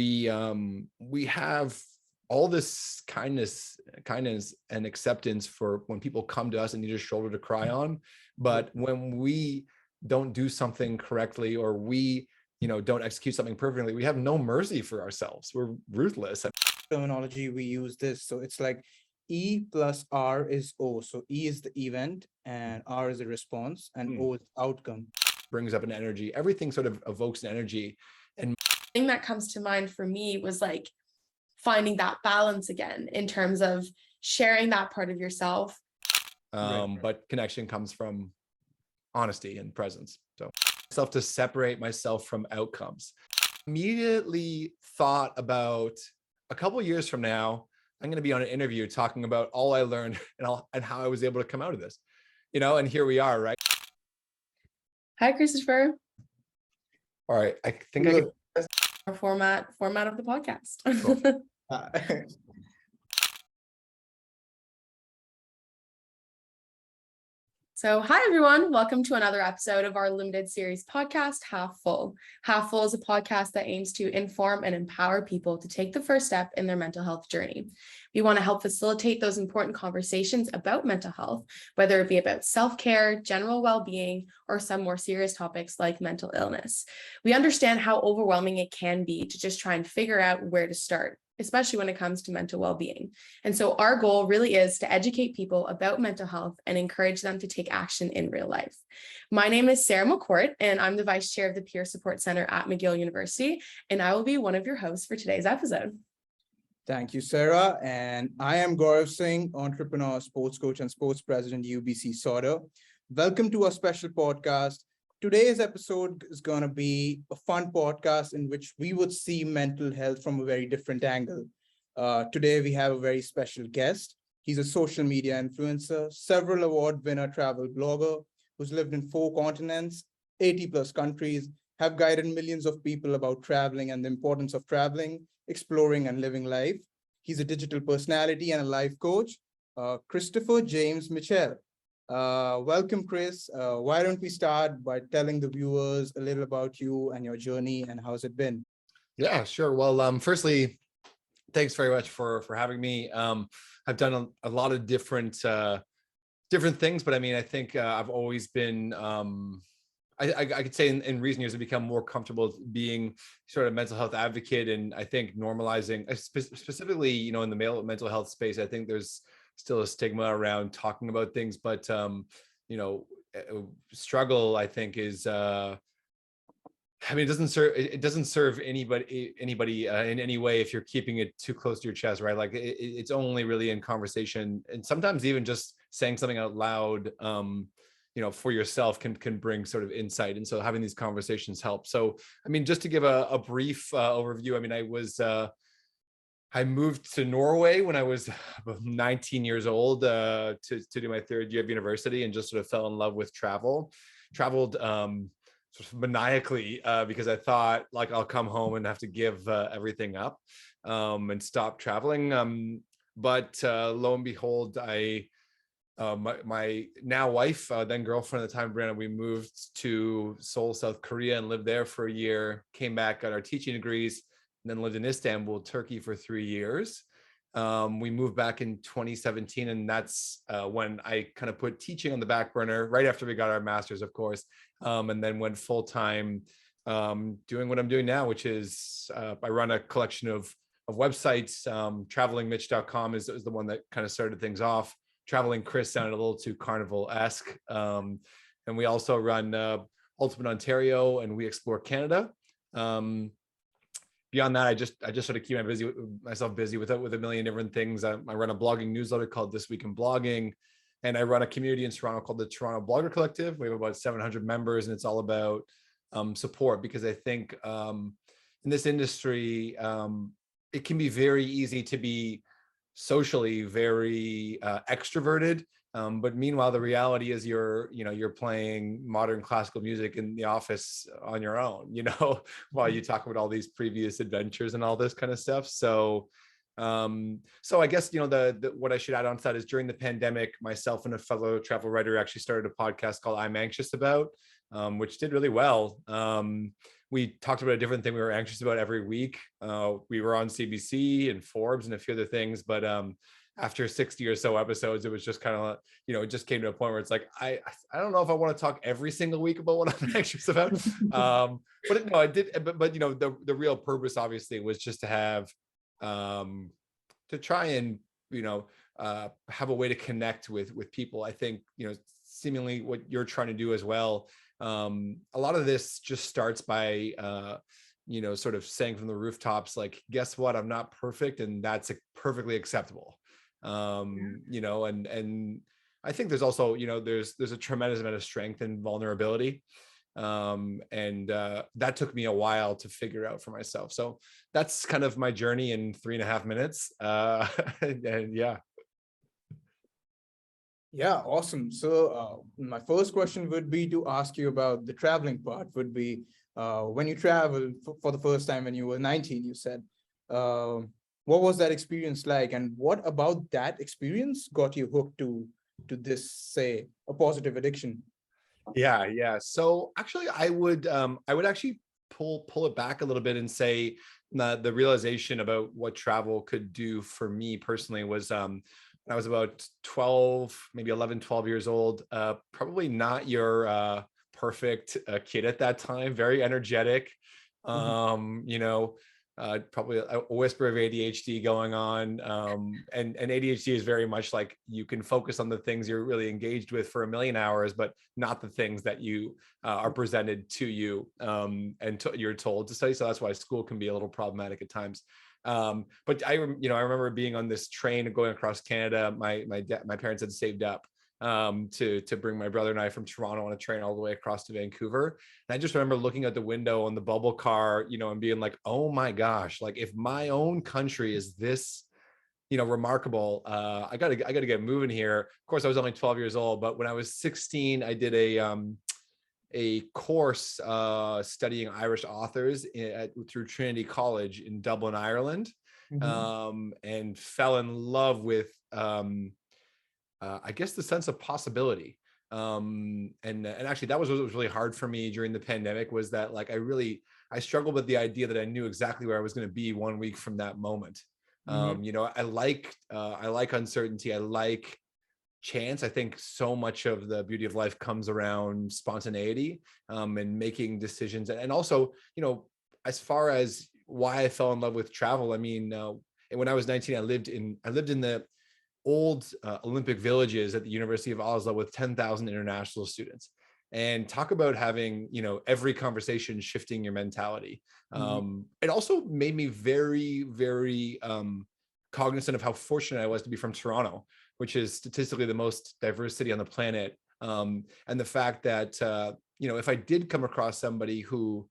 We have all this kindness and acceptance for when people come to us and need a shoulder to cry on. But when we don't do something correctly, or we, don't execute something perfectly, we have no mercy for ourselves. We're ruthless. Terminology we use this, so it's like E plus R is O. So E is the event and R is the response and O is outcome. Brings up an energy. Everything sort of evokes an energy. And the thing that comes to mind for me was like finding that balance again in terms of sharing that part of yourself. But connection comes from honesty and presence. So myself to separate myself from outcomes. Immediately thought about a couple of years from now, I'm going to be on an interview talking about all I learned and how I was able to come out of this, and here we are, right? Hi, Christopher. All right. I think I can. Our format of the podcast. Cool. So hi, everyone. Welcome to another episode of our limited series podcast, Half Full. Half Full is a podcast that aims to inform and empower people to take the first step in their mental health journey. We want to help facilitate those important conversations about mental health, whether it be about self-care, general well-being, or some more serious topics like mental illness. We understand how overwhelming it can be to just try and figure out where to start, especially when it comes to mental well-being. And so our goal really is to educate people about mental health and encourage them to take action in real life. My name is Sarah McCourt, and I'm the Vice Chair of the Peer Support Center at McGill University, and I will be one of your hosts for today's episode. Thank you, Sarah. And I am Gaurav Singh, entrepreneur, sports coach, and sports president, UBC Sauder. Welcome to our special podcast. Today's episode is going to be a fun podcast in which we would see mental health from a very different angle. Today, we have a very special guest. He's a social media influencer, several award winner travel blogger who's lived in 4 continents, 80 plus countries, have guided millions of people about traveling and the importance of traveling, exploring and living life. He's a digital personality and a life coach, Christopher James Mitchell. Welcome, Chris. Why don't we start by telling the viewers a little about you and your journey and how's it been? Yeah, sure. Well, firstly, thanks very much for having me. I've done a lot of different things, but I mean, I think I've always been, I could say in recent years, I've become more comfortable being sort of mental health advocate. And I think normalizing, specifically, in the male mental health space, I think there's still a stigma around talking about things, but struggle, I think, is it doesn't serve anybody in any way if you're keeping it too close to your chest, right? Like it's only really in conversation, and sometimes even just saying something out loud for yourself can bring sort of insight. And so having these conversations help. So I mean, just to give a brief overview, I mean, I moved to Norway when I was 19 years old to do my 3rd year of university, and just sort of fell in love with traveled sort of maniacally because I thought, like, I'll come home and have to give everything up and stop traveling. But lo and behold, my now wife, then girlfriend at the time, Brianna, we moved to Seoul, South Korea, and lived there for a year, came back, got our teaching degrees, and then lived in Istanbul, Turkey for 3 years. We moved back in 2017, and that's when I kind of put teaching on the back burner right after we got our master's, of course, and then went full-time doing what I'm doing now, which is I run a collection of websites. Travelingmitch.com is the one that kind of started things off. Traveling Chris sounded a little too carnival-esque. And we also run Ultimate Ontario, and We Explore Canada. Beyond that, I just sort of keep myself busy with a million different things. I run a blogging newsletter called This Week in Blogging, and I run a community in Toronto called the Toronto Blogger Collective. We have about 700 members, and it's all about support, because I think in this industry, it can be very easy to be socially very extroverted. But meanwhile, the reality is you're playing modern classical music in the office on your own, while you talk about all these previous adventures and all this kind of stuff. So I guess, what I should add on to that is, during the pandemic, myself and a fellow travel writer actually started a podcast called I'm Anxious About, which did really well. we talked about a different thing we were anxious about every week. We were on CBC and Forbes and a few other things, but after 60 or so episodes, it was just kind of, it just came to a point where it's like, I don't know if I want to talk every single week about what I'm anxious about. But no, I did. But the real purpose obviously was just to have, to try and, have a way to connect with people. I think, seemingly what you're trying to do as well. A lot of this just starts by, sort of saying from the rooftops, like, guess what? I'm not perfect. And that's perfectly acceptable. And I think there's also, there's a tremendous amount of strength and vulnerability. That took me a while to figure out for myself. So that's kind of my journey in 3.5 minutes. And yeah. Yeah, awesome. So my first question would be to ask you about the traveling part. Would be when you traveled for the first time when you were 19, you said, what was that experience like, and what about that experience got you hooked to this, say, a positive addiction? Yeah. So actually, I would actually pull it back a little bit and say the realization about what travel could do for me personally was when I was about 12, maybe 11, 12 years old. Probably not your perfect kid at that time. Very energetic. Probably a whisper of ADHD going on. And ADHD is very much like you can focus on the things you're really engaged with for 1,000,000 hours, but not the things that you are presented to you and you're told to study. So that's why school can be a little problematic at times. But I remember being on this train and going across Canada. My parents had saved up to bring my brother and I from Toronto on a train all the way across to Vancouver. And I just remember looking out the window on the bubble car, and being like, oh my gosh, like if my own country is this, remarkable, I gotta get moving here. Of course, I was only 12 years old, but when I was 16, I did a course studying Irish authors through Trinity College in Dublin, Ireland, and fell in love with I guess the sense of possibility. And actually that was what was really hard for me during the pandemic, was that like I struggled with the idea that I knew exactly where I was going to be 1 week from that moment. I like uncertainty. I like chance. I think so much of the beauty of life comes around spontaneity and making decisions. And also, as far as why I fell in love with travel, I mean, when I was 19, I lived in the old Olympic villages at the University of Oslo with 10,000 international students. And talk about having, every conversation shifting your mentality. It also made me very, very cognizant of how fortunate I was to be from Toronto, which is statistically the most diverse city on the planet. And the fact that, if I did come across somebody who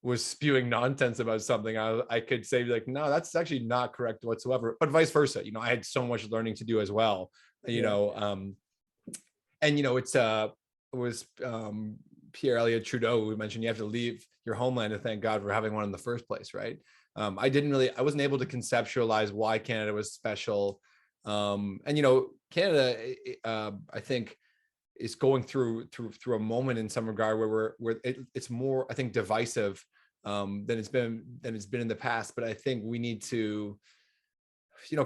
was spewing nonsense about something, I could say like, no, that's actually not correct whatsoever, but vice versa. I had so much learning to do as well, and it was Pierre Elliott Trudeau who mentioned you have to leave your homeland to thank God for having one in the first place, right? I wasn't able to conceptualize why Canada was special. Canada, I think, is going through a moment in some regard where it's more, I think, divisive than it's been in the past. But I think we need to,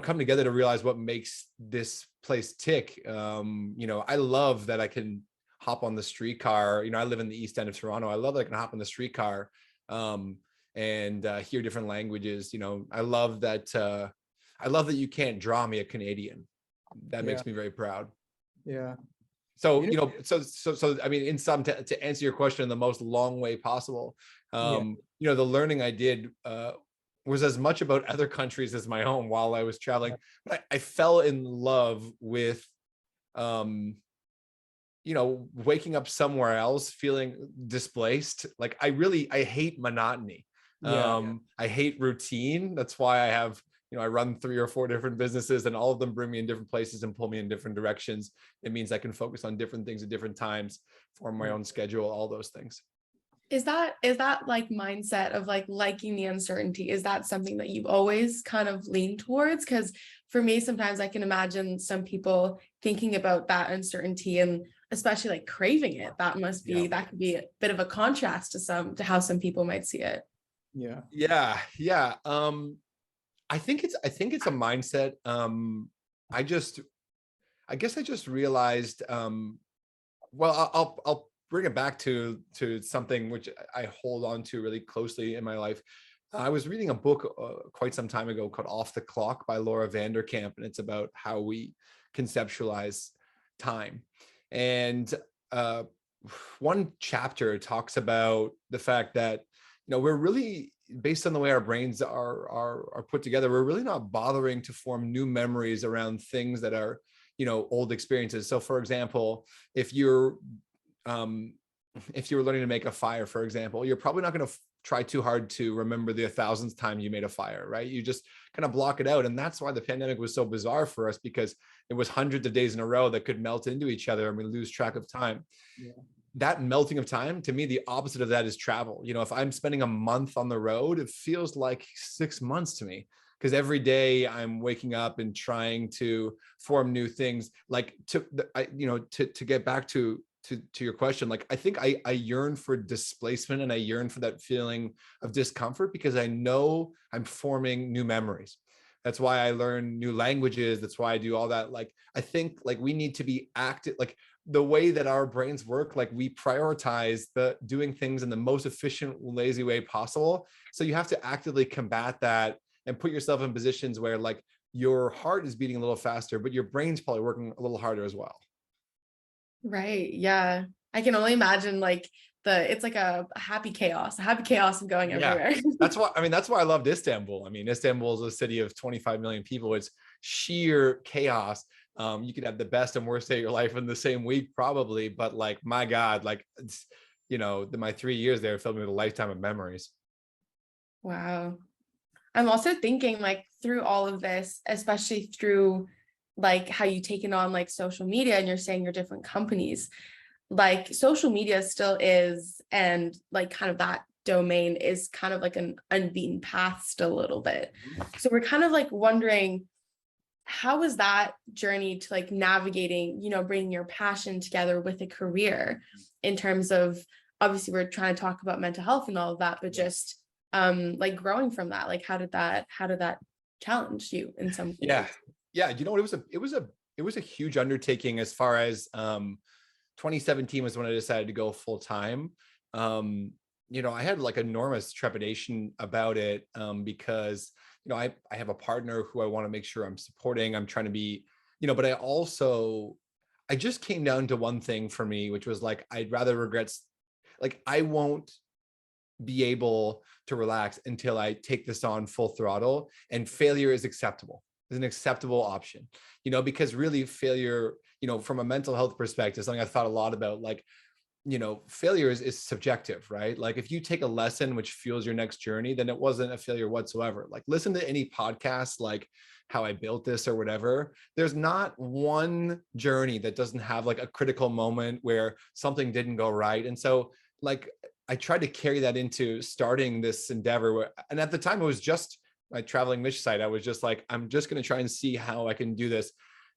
come together to realize what makes this place tick. I love that I can hop on the streetcar. I live in the East End of Toronto. I love that I can hop on the streetcar and hear different languages. I love that you can't draw me a Canadian. That makes me very proud. Yeah. So, so I mean, in sum, to answer your question in the most long way possible, the learning I did was as much about other countries as my own while I was traveling. But I fell in love with, waking up somewhere else, feeling displaced. Like I hate monotony. I hate routine. That's why I have, I run 3 or 4 different businesses, and all of them bring me in different places and pull me in different directions. It means I can focus on different things at different times, form my own schedule, all those things. Is that like mindset of like liking the uncertainty? Is that something that you've always kind of leaned towards? Because for me, sometimes I can imagine some people thinking about that uncertainty and especially like craving it. That must be, that could be a bit of a contrast to how some people might see it. Yeah. I think it's a mindset. I guess I just realized, well, I'll bring it back to something which I hold on to really closely in my life. I was reading a book quite some time ago called Off the Clock by Laura Vanderkamp, and it's about how we conceptualize time. And one chapter talks about the fact that, we're really, based on the way our brains are put together, we're really not bothering to form new memories around things that are, old experiences. So for example, if you're learning to make a fire, for example, you're probably not going to try too hard to remember the 1,000th time you made a fire, right? You just kind of block it out. And that's why the pandemic was so bizarre for us, because it was hundreds of days in a row that could melt into each other and we lose track of time. That melting of time, to me, the opposite of that is travel. If I'm spending a month on the road, it feels like 6 months to me, because every day I'm waking up and trying to form new things. Like to get back to your question, like I think I yearn for displacement, and I yearn for that feeling of discomfort, because I know I'm forming new memories. That's why I learn new languages. That's why I do all that. Like, I think like we need to be active, like the way that our brains work, like we prioritize the doing things in the most efficient, lazy way possible. So you have to actively combat that and put yourself in positions where like your heart is beating a little faster, but your brain's probably working a little harder as well. Right. Yeah. I can only imagine like it's like a happy chaos of going everywhere. That's why I loved Istanbul. Istanbul is a city of 25 million people. It's sheer chaos. You could have the best and worst day of your life in the same week, probably. But like, my God, like, it's, my 3 years there filled me with a lifetime of memories. Wow. I'm also thinking like through all of this, especially through like how you taken on like social media, and you're saying your different companies, like social media still is, and like kind of that domain is kind of like an unbeaten path still a little bit. So we're kind of like wondering, how was that journey to like navigating, bringing your passion together with a career, in terms of, obviously we're trying to talk about mental health and all of that, but just like growing from that, like how did that challenge you in some ways? It was a huge undertaking. As far as 2017 was when I decided to go full time. I had like enormous trepidation about it, because I have a partner who I want to make sure I'm supporting. I'm trying to be, but I just came down to one thing for me, which was like, I won't be able to relax until I take this on full throttle, and failure is acceptable. Is an acceptable option, because really failure, from a mental health perspective, something I thought a lot about, like, failure is subjective, right? Like if you take a lesson which fuels your next journey, then it wasn't a failure whatsoever. Like listen to any podcast, like How I Built This or whatever. There's not one journey that doesn't have like a critical moment where something didn't go right. And so like, I tried to carry that into starting this endeavor and at the time it was just my traveling mission site. I was just like, I'm just going to try and see how I can do this.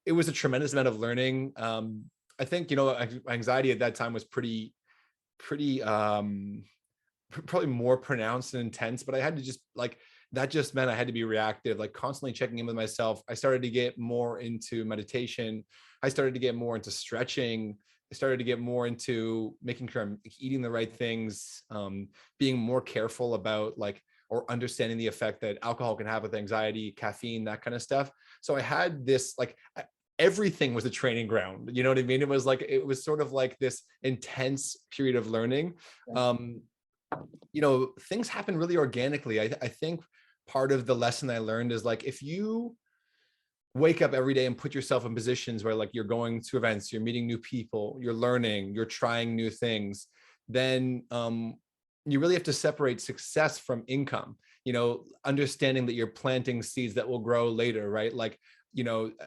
It was a tremendous amount of learning. I think, anxiety at that time was pretty, probably more pronounced and intense, but I had to just like, that just meant I had to be reactive, like constantly checking in with myself. I started to get more into meditation. I started to get more into stretching. I started to get more into making sure I'm eating the right things, being more careful about or understanding the effect that alcohol can have with anxiety, caffeine, that kind of stuff. So I had this, everything was a training ground. You know what I mean? It was sort of like this intense period of learning. Things happen really organically. I think part of the lesson I learned is if you wake up every day and put yourself in positions where you're going to events, you're meeting new people, you're learning, you're trying new things, then you really have to separate success from income, understanding that you're planting seeds that will grow later, right?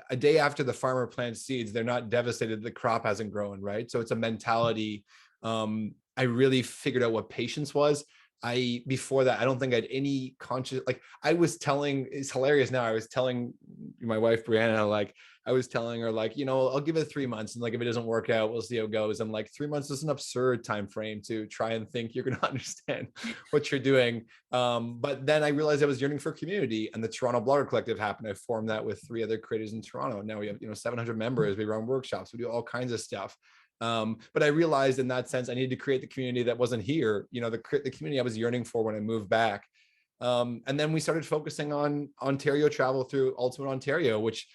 A day after the farmer plants seeds, they're not devastated the crop hasn't grown, right? So it's a mentality. I really figured out what patience was. Before that, I don't think I had any conscious, I was telling, it's hilarious now, I was telling my wife Brianna, like I was telling her, like, I'll give it 3 months, and like if it doesn't work out, we'll see how it goes. And like 3 months is an absurd time frame to try and think you're going to understand what you're doing. But then I realized I was yearning for community, and the Toronto Blogger Collective happened. I formed that with 3 other creators in Toronto. Now we have 700 members. We run workshops. We do all kinds of stuff. But I realized in that sense I needed to create the community that wasn't here. The community I was yearning for when I moved back. And then we started focusing on Ontario travel through Ultimate Ontario, which,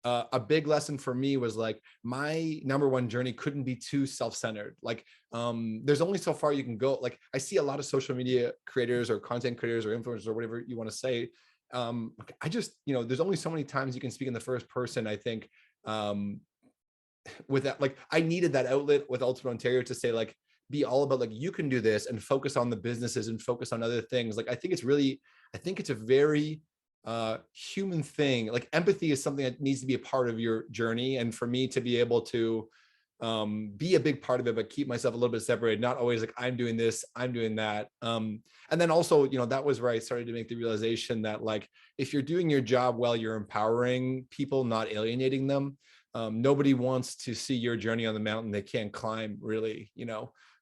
a big lesson for me was like my number one journey couldn't be too self-centered. Like, there's only so far you can go. Like I see a lot of social media creators or content creators or influencers or whatever you want to say. I just, there's only so many times you can speak in the first person, I think, with that. Like I needed that outlet with Ultimate Ontario to say, like, be all about like, you can do this, and focus on the businesses and focus on other things. Like, I think it's a very human thing. Like empathy is something that needs to be a part of your journey. And for me to be able to be a big part of it, but keep myself a little bit separated, not always like I'm doing this, I'm doing that. And then also, that was where I started to make the realization that like, if you're doing your job well, you're empowering people, not alienating them. Nobody wants to see your journey on the mountain they can't climb, really,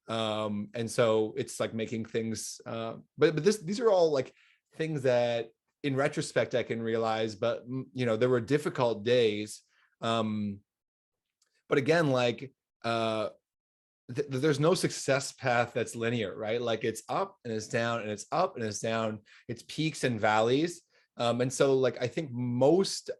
and so it's like making things, but these are all like things that in retrospect I can realize, but there were difficult days. But again, like, there's no success path that's linear, right? Like it's up and it's down and it's up and it's down, it's peaks and valleys. And so like, I think most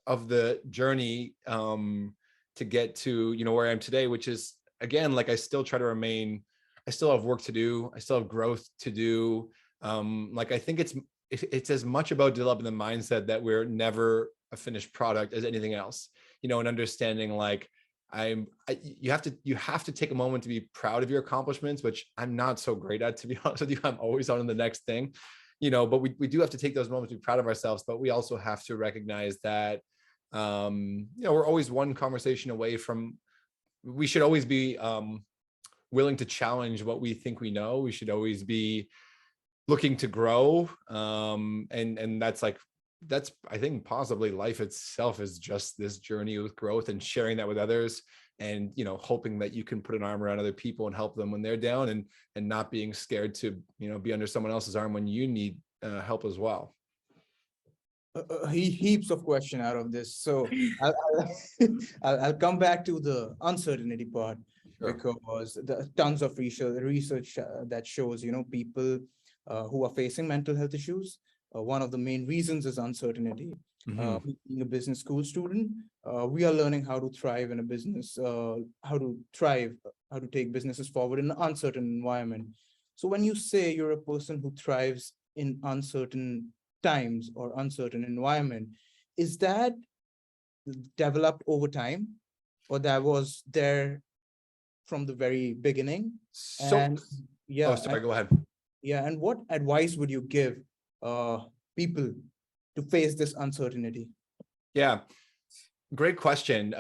of the journey to get to, where I am today, which is, again, like I still try to remain, I still have work to do. I still have growth to do. Like, I think it's as much about developing the mindset that we're never a finished product as anything else, and understanding like, you have to take a moment to be proud of your accomplishments, which I'm not so great at, to be honest with you. I'm always on the next thing, but we do have to take those moments to be proud of ourselves, but we also have to recognize that, we're always one conversation away from, we should always be willing to challenge what we think we know. We should always be looking to grow. And that's I think possibly life itself is just this journey with growth and sharing that with others, and hoping that you can put an arm around other people and help them when they're down, and not being scared to be under someone else's arm when you need help as well. Heaps of question out of this, so I'll come back to the uncertainty part. Sure. Because the tons of research that shows people who are facing mental health issues, one of the main reasons is uncertainty. Mm-hmm. Being a business school student, we are learning how to thrive in a business, how to take businesses forward in an uncertain environment. So when you say you're a person who thrives in uncertain times or uncertain environment, is that developed over time, or that was there from the very beginning? So, yeah. Oh, sorry, go ahead. Yeah, and what advice would you give people to face this uncertainty? Yeah, great question.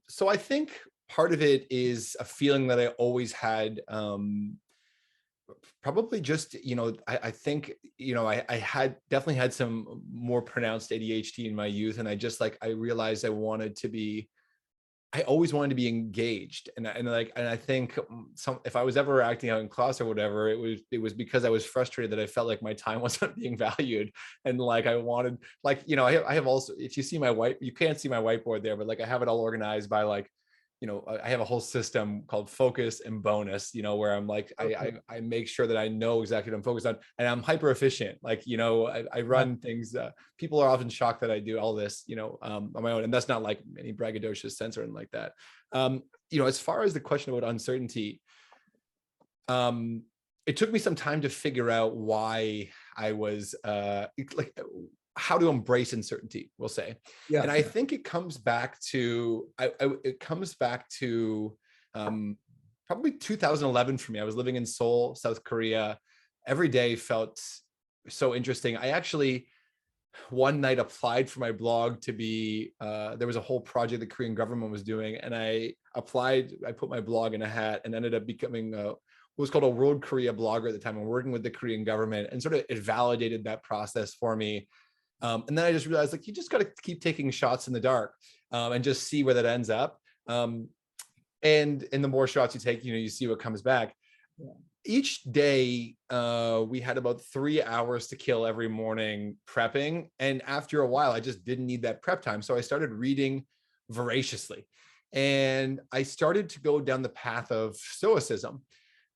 So I think part of it is a feeling that I always had. Probably just, I think, I had definitely had some more pronounced ADHD in my youth. And I realized I always wanted to be engaged. And I think if I was ever acting out in class or whatever, it was because I was frustrated that I felt like my time wasn't being valued. And like, I wanted, like, I have also, if you see you can't see my whiteboard there, but like, I have it all organized by like, I have a whole system called focus and bonus, where I'm like, okay. I make sure that I know exactly what I'm focused on, and I'm hyper efficient. Like, I run things. People are often shocked that I do all this, on my own. And that's not like any braggadocious sense or anything like that. As far as the question about uncertainty, it took me some time to figure out why I was how to embrace uncertainty, we'll say. Yeah. And I think it comes back to, probably 2011 for me. I was living in Seoul, South Korea. Every day felt so interesting. I actually, one night applied for my blog to be, there was a whole project the Korean government was doing. And I put my blog in a hat and ended up becoming what was called a World Korea blogger at the time. I'm working with the Korean government, and sort of it validated that process for me. And then I just realized, like, you just got to keep taking shots in the dark, and just see where that ends up. And the more shots you take, you see what comes back. Yeah. Each day, we had about 3 hours to kill every morning prepping. And after a while, I just didn't need that prep time. So I started reading voraciously. And I started to go down the path of stoicism.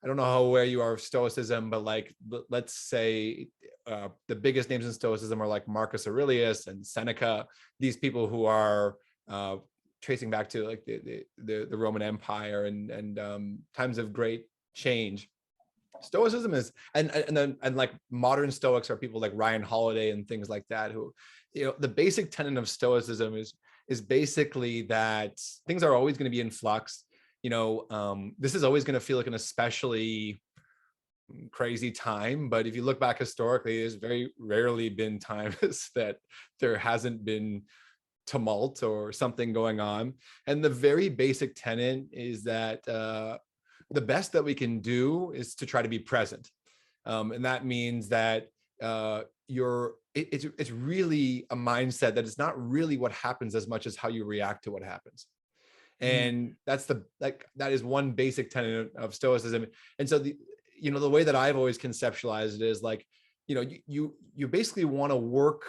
I don't know how aware you are of stoicism, but like, let's say the biggest names in stoicism are like Marcus Aurelius and Seneca, these people who are tracing back to like the Roman Empire and times of great change. Stoicism is, and like modern Stoics are people like Ryan Holiday and things like that, who, the basic tenet of Stoicism is basically that things are always going to be in flux. This is always going to feel like an especially crazy time, but if you look back historically, there's very rarely been times that there hasn't been tumult or something going on. And the very basic tenet is that the best that we can do is to try to be present. And that means that it's really a mindset that it's not really what happens as much as how you react to what happens. And that's that is one basic tenet of Stoicism. And so the way that I've always conceptualized it is like, you basically want to work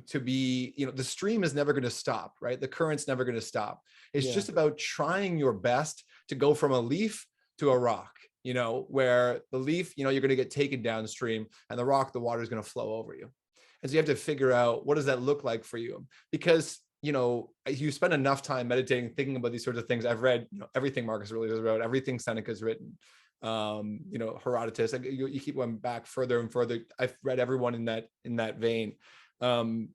to be, the stream is never going to stop, right? The current's never going to stop. It's just about trying your best to go from a leaf to a rock, where the leaf, you're going to get taken downstream, and the rock, the water is going to flow over you. And so you have to figure out, what does that look like for you? Because, you spend enough time meditating, thinking about these sorts of things. I've read, everything Marcus Aurelius wrote, everything Seneca's written, Herodotus. You keep going back further and further. I've read everyone in that vein. And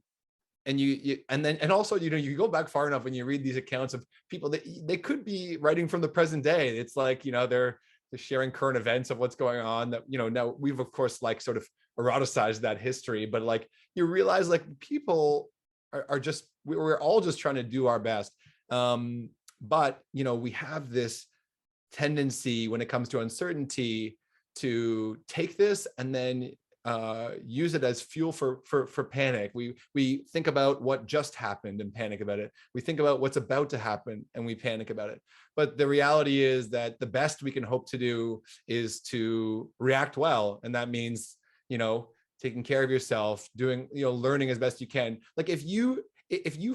also, you go back far enough when you read these accounts of people that they could be writing from the present day. It's like, they're sharing current events of what's going on that, now we've of course like sort of eroticized that history, but like you realize like people are just, we're all just trying to do our best. But, we have this tendency when it comes to uncertainty to take this and then use it as fuel for panic. We think about what just happened and panic about it. We think about what's about to happen and we panic about it. But the reality is that the best we can hope to do is to react well. And that means, taking care of yourself, doing, learning as best you can. Like if you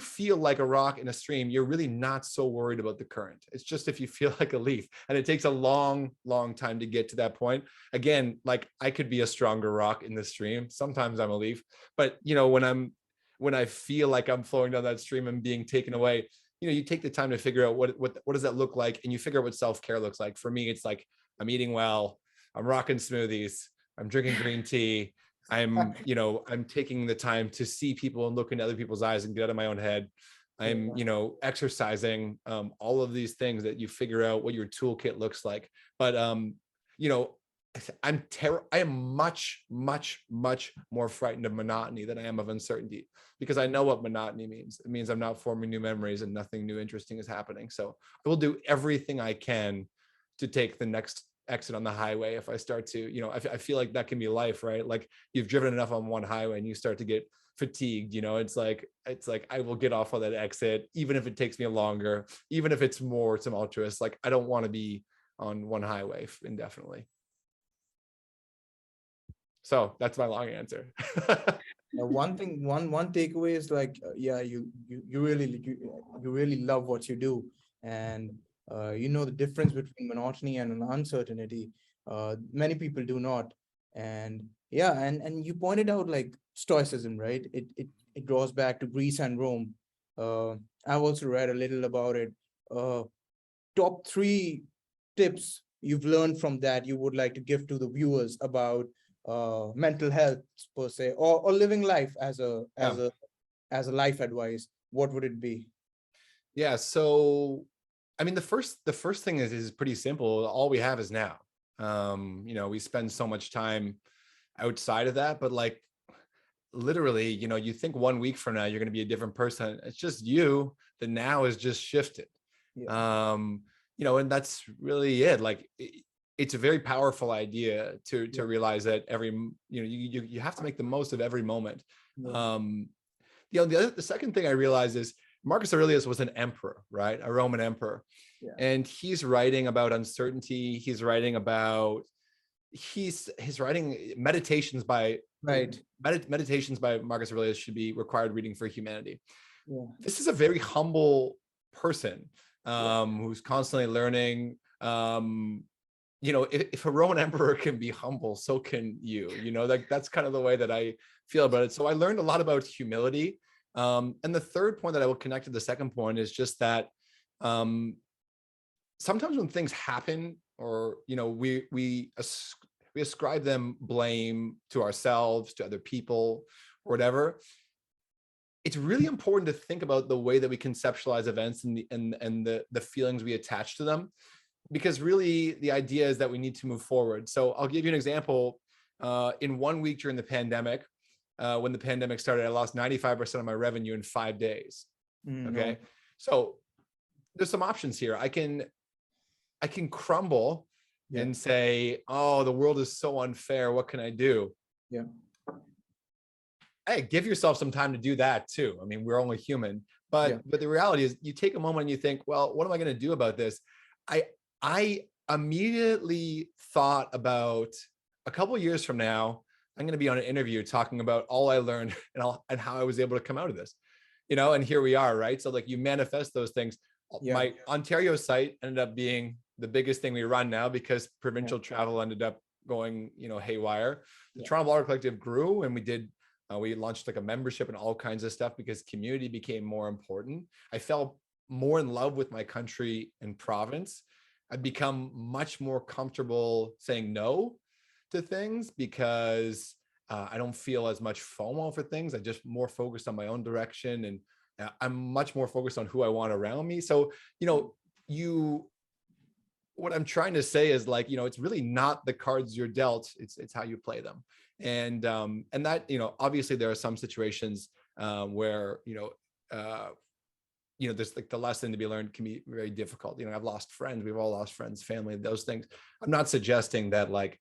feel like a rock in a stream, you're really not so worried about the current. It's just if you feel like a leaf, and it takes a long, long time to get to that point. Again, like I could be a stronger rock in the stream. Sometimes I'm a leaf, but when I feel like I'm flowing down that stream and being taken away, you take the time to figure out what does that look like, and you figure out what self-care looks like. For me, it's like I'm eating well, I'm rocking smoothies, I'm drinking green tea. I'm taking the time to see people and look into other people's eyes and get out of my own head. I'm, exercising, all of these things that you figure out what your toolkit looks like. But, I am much, much, much more frightened of monotony than I am of uncertainty, because I know what monotony means. It means I'm not forming new memories and nothing new interesting is happening. So I will do everything I can to take the next exit on the highway. If I start to, I feel like that can be life, right? Like you've driven enough on one highway and you start to get fatigued, it's like I will get off on that exit, even if it takes me longer, even if it's more tumultuous. Like I don't want to be on one highway indefinitely. So that's my long answer. One takeaway is like, you really love what you do, and the difference between monotony and uncertainty. Many people do not, and you pointed out like stoicism, right? It draws back to Greece and Rome. I've also read a little about it. Top 3 tips you've learned from that you would like to give to the viewers about mental health per se, or living life as a life advice. What would it be? Yeah. So, I mean, the first thing is pretty simple. All we have is now. We spend so much time outside of that, but like literally, you think 1 week from now, you're going to be a different person. It's just you. The now is just shifted. Yeah. And that's really it. Like it's a very powerful idea to realize that you have to make the most of every moment. The second thing I realized is Marcus Aurelius was an emperor, right? A Roman emperor. Yeah. And he's writing about uncertainty. He's writing about, he's writing meditations by Marcus Aurelius should be required reading for humanity. Yeah. This is a very humble person who's constantly learning. If a Roman emperor can be humble, so can you. Like that's kind of the way that I feel about it. So I learned a lot about humility. And the third point that I will connect to the second point is just that sometimes when things happen, or we ascribe them blame to ourselves, to other people, or whatever. It's really important to think about the way that we conceptualize events and the feelings we attach to them, because really the idea is that we need to move forward. So I'll give you an example. In 1 week during the pandemic, when the pandemic started, I lost 95% of my revenue in 5 days. Okay. So there's some options here. I can crumble and say, oh, the world is so unfair. What can I do? Yeah. Hey, give yourself some time to do that too. I mean, we're only human, but the reality is you take a moment and you think, well, what am I going to do about this? I immediately thought about a couple of years from now, I'm going to be on an interview talking about all I learned and how I was able to come out of this, and here we are, right? So like you manifest those things. My Ontario site ended up being the biggest thing we run now because provincial travel ended up going, haywire. The Toronto Blogger Collective grew, and we launched like a membership and all kinds of stuff because community became more important. I fell more in love with my country and province. I've become much more comfortable saying no to things because I don't feel as much FOMO for things. I just more focused on my own direction, and I'm much more focused on who I want around me. So, what I'm trying to say is like, it's really not the cards you're dealt, it's how you play them. And that, obviously there are some situations where, there's like the lesson to be learned can be very difficult. I've lost friends, we've all lost friends, family, those things. I'm not suggesting that like,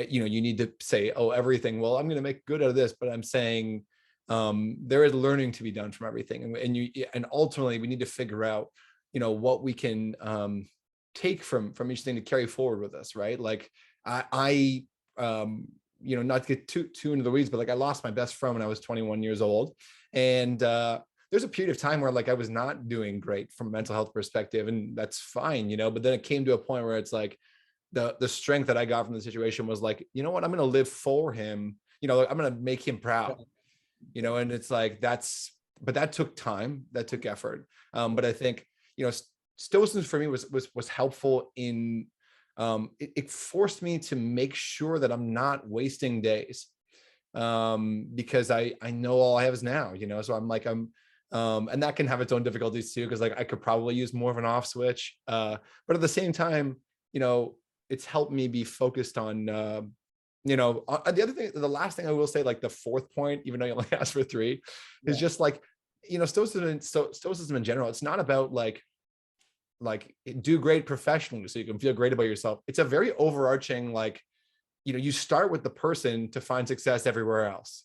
you need to say, oh, everything, well, I'm going to make good out of this, but I'm saying there is learning to be done from everything. And ultimately we need to figure out, what we can take from each thing to carry forward with us, right? Like I not to get too into the weeds, but like I lost my best friend when I was 21 years old. And there's a period of time where like I was not doing great from a mental health perspective, and that's fine, but then it came to a point where it's like the strength that I got from the situation was like, you know what, I'm going to live for him, I'm going to make him proud, and it's like, but that took time, that took effort. But I think, stoicism for me was helpful in, it forced me to make sure that I'm not wasting days, because I know all I have is now, so I'm and that can have its own difficulties too, because like I could probably use more of an off switch, but at the same time, it's helped me be focused on, the other thing, the last thing I will say, like the fourth point, even though you only asked for 3, is just like, stoicism in general. It's not about like do great professionally so you can feel great about yourself. It's a very overarching, like, you start with the person to find success everywhere else,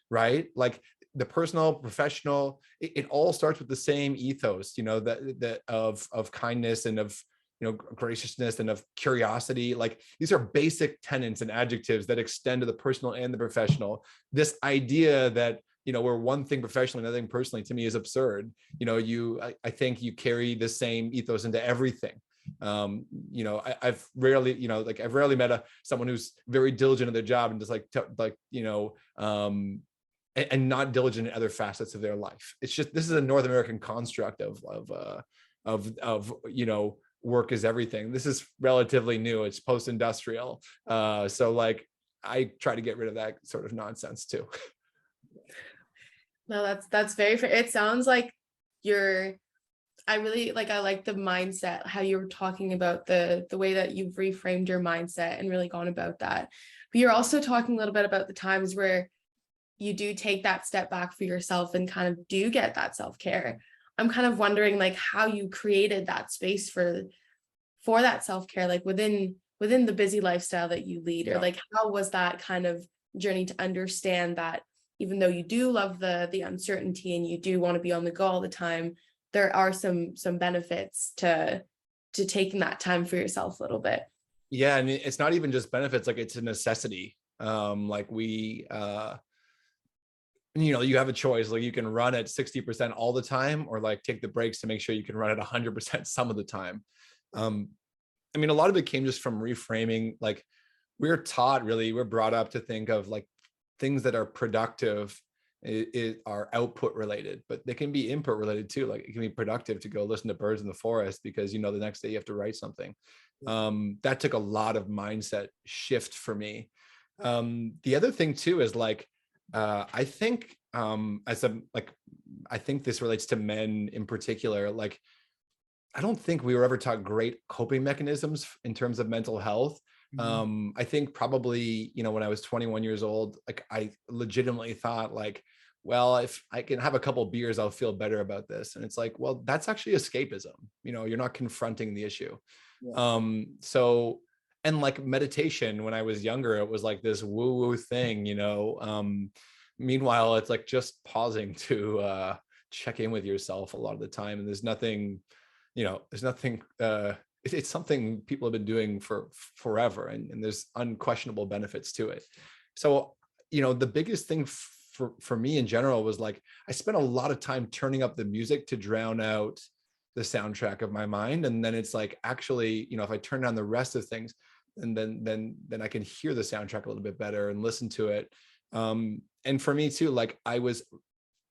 right? Like the personal, professional, it all starts with the same ethos, that of kindness and of, graciousness and of curiosity. Like these are basic tenets and adjectives that extend to the personal and the professional. This idea that, we're one thing professionally, another thing personally, to me is absurd. I think you carry the same ethos into everything. I've rarely, I've rarely met someone who's very diligent in their job and just and not diligent in other facets of their life. It's just, this is a North American construct of work is everything. This is relatively new. It's post-industrial. So like, I try to get rid of that sort of nonsense too. No, that's very fair. It sounds like I like the mindset, how you were talking about the way that you've reframed your mindset and really gone about that. But you're also talking a little bit about the times where you do take that step back for yourself and kind of do get that self-care. I'm kind of wondering like how you created that space for that self-care, like within the busy lifestyle that you lead, or like how was that kind of journey to understand that even though you do love the uncertainty and you do want to be on the go all the time, there are some benefits to taking that time for yourself a little bit. Yeah, and it's not even just benefits, like it's a necessity. Like we you have a choice, like you can run at 60% all the time, or like take the breaks to make sure you can run at 100% some of the time. I mean, a lot of it came just from reframing. Like we're brought up to think of like things that are productive are output related, but they can be input related too. Like it can be productive to go listen to birds in the forest because the next day you have to write something. That took a lot of mindset shift for me. The other thing too is like I think I think this relates to men in particular. Like I don't think we were ever taught great coping mechanisms in terms of mental health. I think probably, when I was 21 years old, like I legitimately thought like, well, if I can have a couple beers, I'll feel better about this. And it's like, well, that's actually escapism. You're not confronting the issue. Yeah. So, and like meditation, when I was younger, it was like this woo-woo thing, meanwhile, it's like just pausing to check in with yourself a lot of the time. And there's nothing, it's something people have been doing for forever, and there's unquestionable benefits to it. So, the biggest thing for me in general was like, I spent a lot of time turning up the music to drown out the soundtrack of my mind. And then it's like, actually, if I turn down the rest of things, and then I can hear the soundtrack a little bit better and listen to it. And for me too, like I was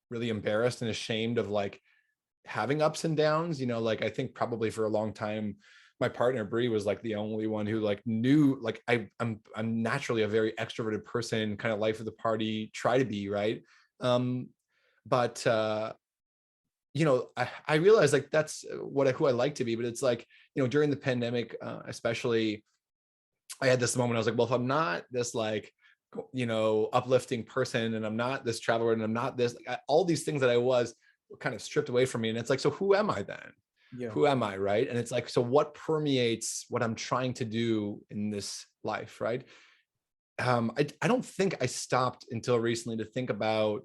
really embarrassed and ashamed of like having ups and downs, like I think probably for a long time, my partner Bree was like the only one who like knew, like I'm naturally a very extroverted person, kind of life of the party, try to be, right. But I realized like that's who I like to be, but it's like, during the pandemic, especially, I had this moment, I was like, well, if I'm not this like, uplifting person, and I'm not this traveler, and I'm not this, like, all these things that I was were kind of stripped away from me. And it's like, so who am I then? Yeah. Who am I, right? And it's like, so what permeates what I'm trying to do in this life, right? I don't think I stopped until recently to think about,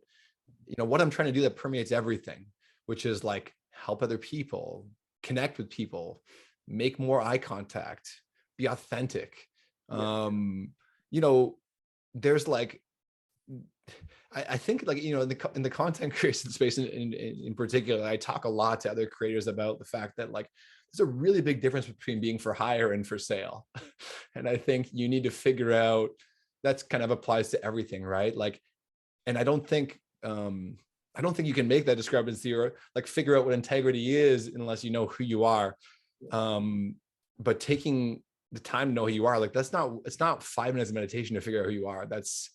what I'm trying to do that permeates everything, which is like help other people, connect with people, make more eye contact, be authentic. Yeah. There's like, I think like, in the content creation space in particular, I talk a lot to other creators about the fact that like, there's a really big difference between being for hire and for sale. And I think you need to figure out, that's kind of applies to everything, right? Like, and I don't think you can make that discrepancy or like figure out what integrity is unless you know who you are. But taking the time to know who you are, like it's not 5 minutes of meditation to figure out who you are. That's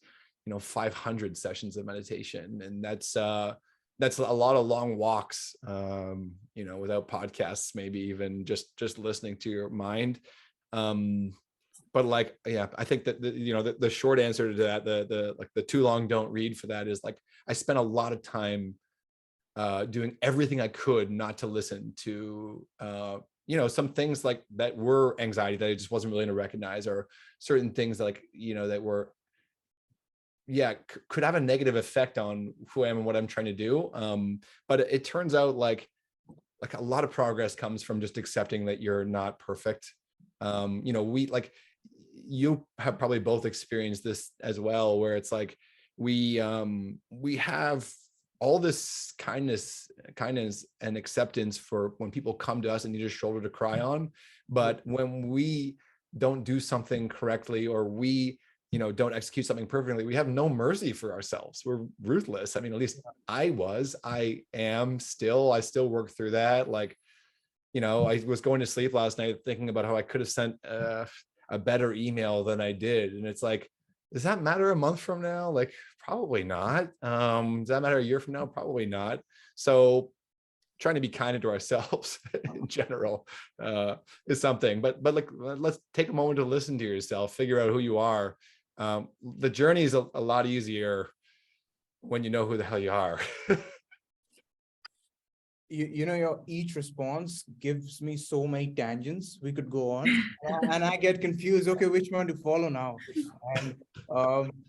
500 sessions of meditation, and that's a lot of long walks, without podcasts, maybe even just listening to your mind. But like, yeah, I think that the short answer to that, the too long don't read for that, is like I spent a lot of time doing everything I could not to listen to some things like that were anxiety that I just wasn't really going to recognize, or certain things that like that were could have a negative effect on who I am and what I'm trying to do. But it turns out like a lot of progress comes from just accepting that you're not perfect. We like, you have probably both experienced this as well, where it's like we have all this kindness and acceptance for when people come to us and need a shoulder to cry on. But when we don't do something correctly, or we don't execute something perfectly, we have no mercy for ourselves. We're ruthless. I mean, at least I am still, I still work through that. Like, I was going to sleep last night thinking about how I could have sent a better email than I did. And it's like, does that matter a month from now? Like, probably not. Does that matter a year from now? Probably not. So trying to be kinder to ourselves in general is something, but like, let's take a moment to listen to yourself, figure out who you are. The journey is a lot easier when you know who the hell you are. your each response gives me so many tangents. We could go on, and I get confused. Okay, which one to follow now? And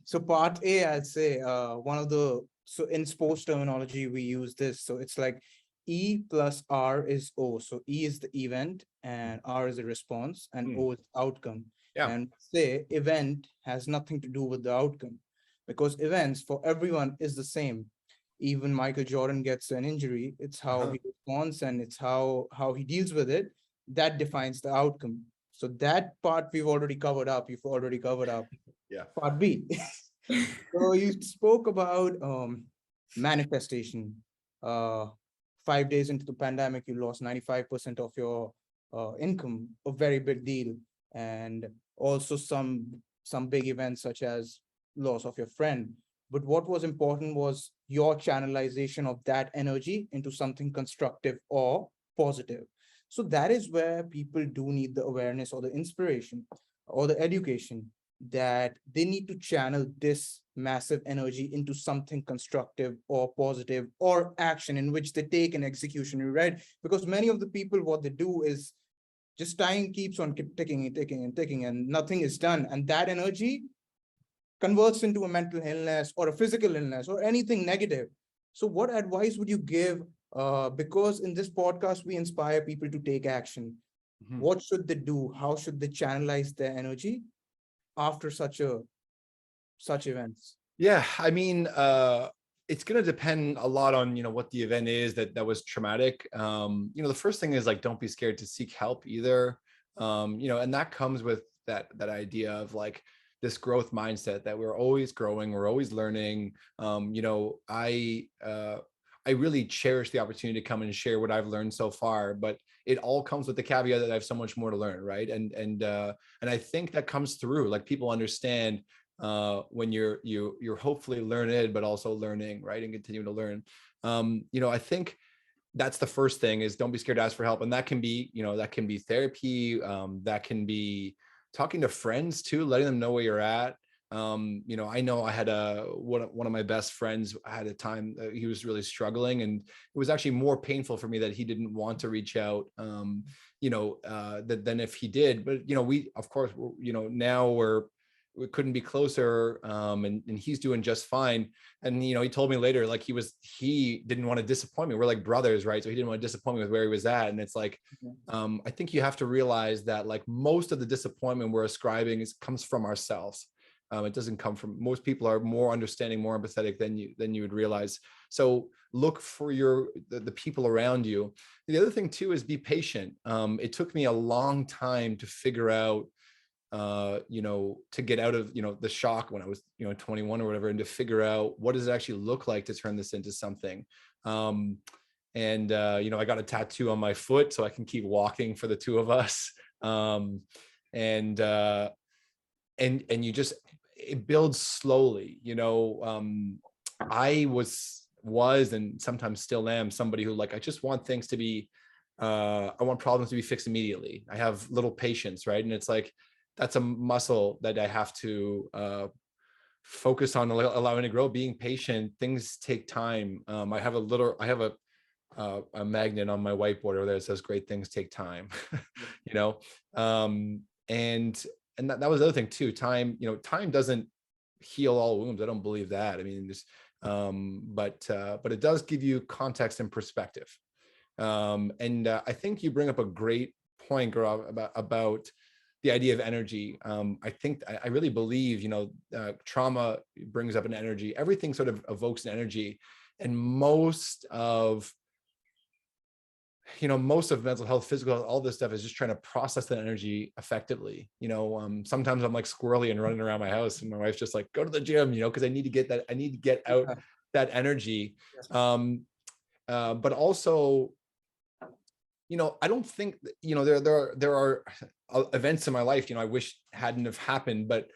so part A, I'd say one of the so in sports terminology we use this. So it's like E plus R is O. So E is the event, and R is the response, and O is the outcome. Yeah. And say event has nothing to do with the outcome, because events for everyone is the same. Even Michael Jordan gets an injury, it's how he responds and it's how he deals with it that defines the outcome. So that part we've already covered up. You've already covered up. Yeah. Part B. So you spoke about manifestation. 5 days into the pandemic, you lost 95% of your income, a very big deal, and also some big events such as loss of your friend. But what was important was your channelization of that energy into something constructive or positive. So that is where people do need the awareness or the inspiration or the education, that they need to channel this massive energy into something constructive or positive or action in which they take an execution, right? Because many of the people, what they do is just time keeps on ticking and ticking and ticking and nothing is done. And that energy converts into a mental illness or a physical illness or anything negative. So what advice would you give? Because in this podcast, we inspire people to take action. What should they do? How should they channelize their energy after such events? Yeah, I mean, it's going to depend a lot on, what the event is that was traumatic. The first thing is like, don't be scared to seek help either. And that comes with that idea of like this growth mindset that we're always growing, we're always learning. I really cherish the opportunity to come and share what I've learned so far, but it all comes with the caveat that I have so much more to learn, right? And I think that comes through, like people understand when you're hopefully learned, but also learning, right? And continue to learn. I think that's the first thing is don't be scared to ask for help. And that can be, therapy. That can be talking to friends too, letting them know where you're at. I know I had one of my best friends had a time he was really struggling, and it was actually more painful for me that he didn't want to reach out, than if he did. But, we, of course, now we couldn't be closer, and he's doing just fine. And, he told me later, like he didn't want to disappoint me. We're like brothers, right? So he didn't want to disappoint me with where he was at. And it's like, I think you have to realize that like most of the disappointment we're ascribing comes from ourselves. It doesn't come from, most people are more understanding, more empathetic than you would realize. So look for the people around you. The other thing too is be patient. It took me a long time to figure out, to get out of, the shock when I was, 21 or whatever, and to figure out what does it actually look like to turn this into something. I got a tattoo on my foot so I can keep walking for the two of us. And you just, it builds slowly, I was and sometimes still am somebody who like, I just want things to be, I want problems to be fixed immediately. I have little patience, right? And it's like, that's a muscle that I have to focus on, allowing to grow, being patient. Things take time. I have a magnet on my whiteboard over there that says great things take time, and that was the other thing too. Time doesn't heal all wounds. I don't believe that. I mean, but it does give you context and perspective. I think you bring up a great point, Gaurav, about the idea of energy. I think I really believe, trauma brings up an energy. Everything sort of evokes an energy, and most of mental health, physical health, all this stuff is just trying to process that energy effectively. Sometimes I'm like squirrely and running around my house, and my wife's just like, go to the gym, because I need to get out that energy. But also, I don't think, there are events in my life, I wish hadn't have happened, but,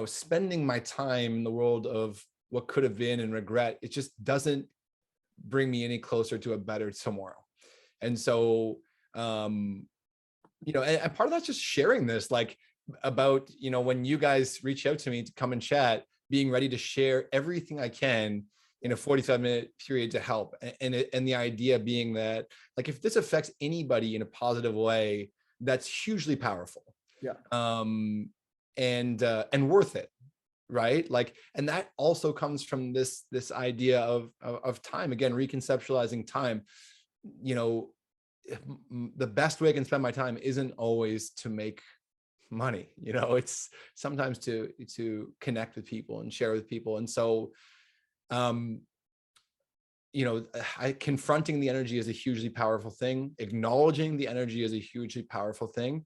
spending my time in the world of what could have been and regret, it just doesn't bring me any closer to a better tomorrow. And so, and part of that's just sharing this, like about, when you guys reach out to me to come and chat, being ready to share everything I can, in a 45-minute period to help. And the idea being that, like, if this affects anybody in a positive way, that's hugely powerful. Yeah. And worth it. Right. Like, and that also comes from this idea of time. Again, reconceptualizing time. You know, the best way I can spend my time isn't always to make money. You know, it's sometimes to connect with people and share with people. And so, you know, confronting the energy is a hugely powerful thing. Acknowledging the energy is a hugely powerful thing.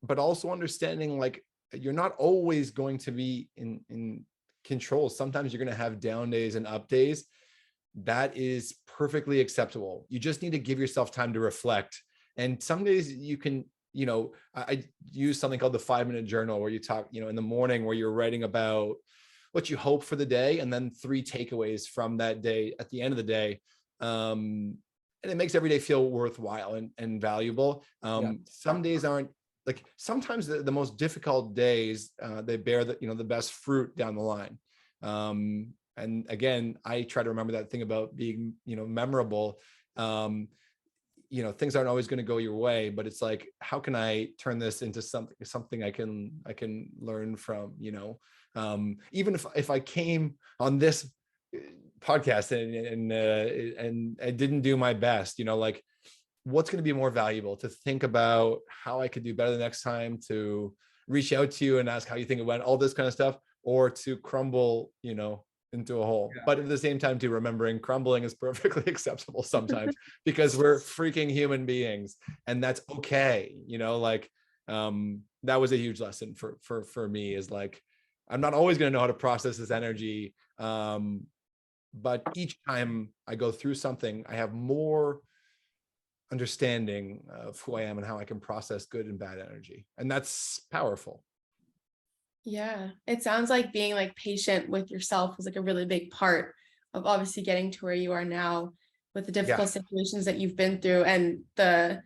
But also understanding, like, you're not always going to be in control. Sometimes you're going to have down days and up days. That is perfectly acceptable. You just need to give yourself time to reflect. And some days you can, you know, I use something called the 5-minute journal, where you talk, you know, in the morning, where you're writing about what you hope for the day, and then 3 takeaways from that day at the end of the day. And it makes every day feel worthwhile and valuable. Some days aren't, like, sometimes the most difficult days, they bear the, you know, the best fruit down the line. And again, I try to remember that thing about being, you know, memorable. You know, things aren't always going to go your way, but it's like, how can I turn this into something I can learn from, you know? Even if I came on this podcast and I didn't do my best, you know, like, what's going to be more valuable? To think about how I could do better the next time, to reach out to you and ask how you think it went, all this kind of stuff, or to crumble, you know, into a hole. But at the same time, too, remembering crumbling is perfectly acceptable sometimes, because we're freaking human beings, and that's okay. You know, like, that was a huge lesson for me, is like, I'm not always going to know how to process this energy. But each time I go through something, I have more understanding of who I am and how I can process good and bad energy. And that's powerful. Yeah, it sounds like being like patient with yourself was like a really big part of obviously getting to where you are now, with the difficult situations that you've been through, and the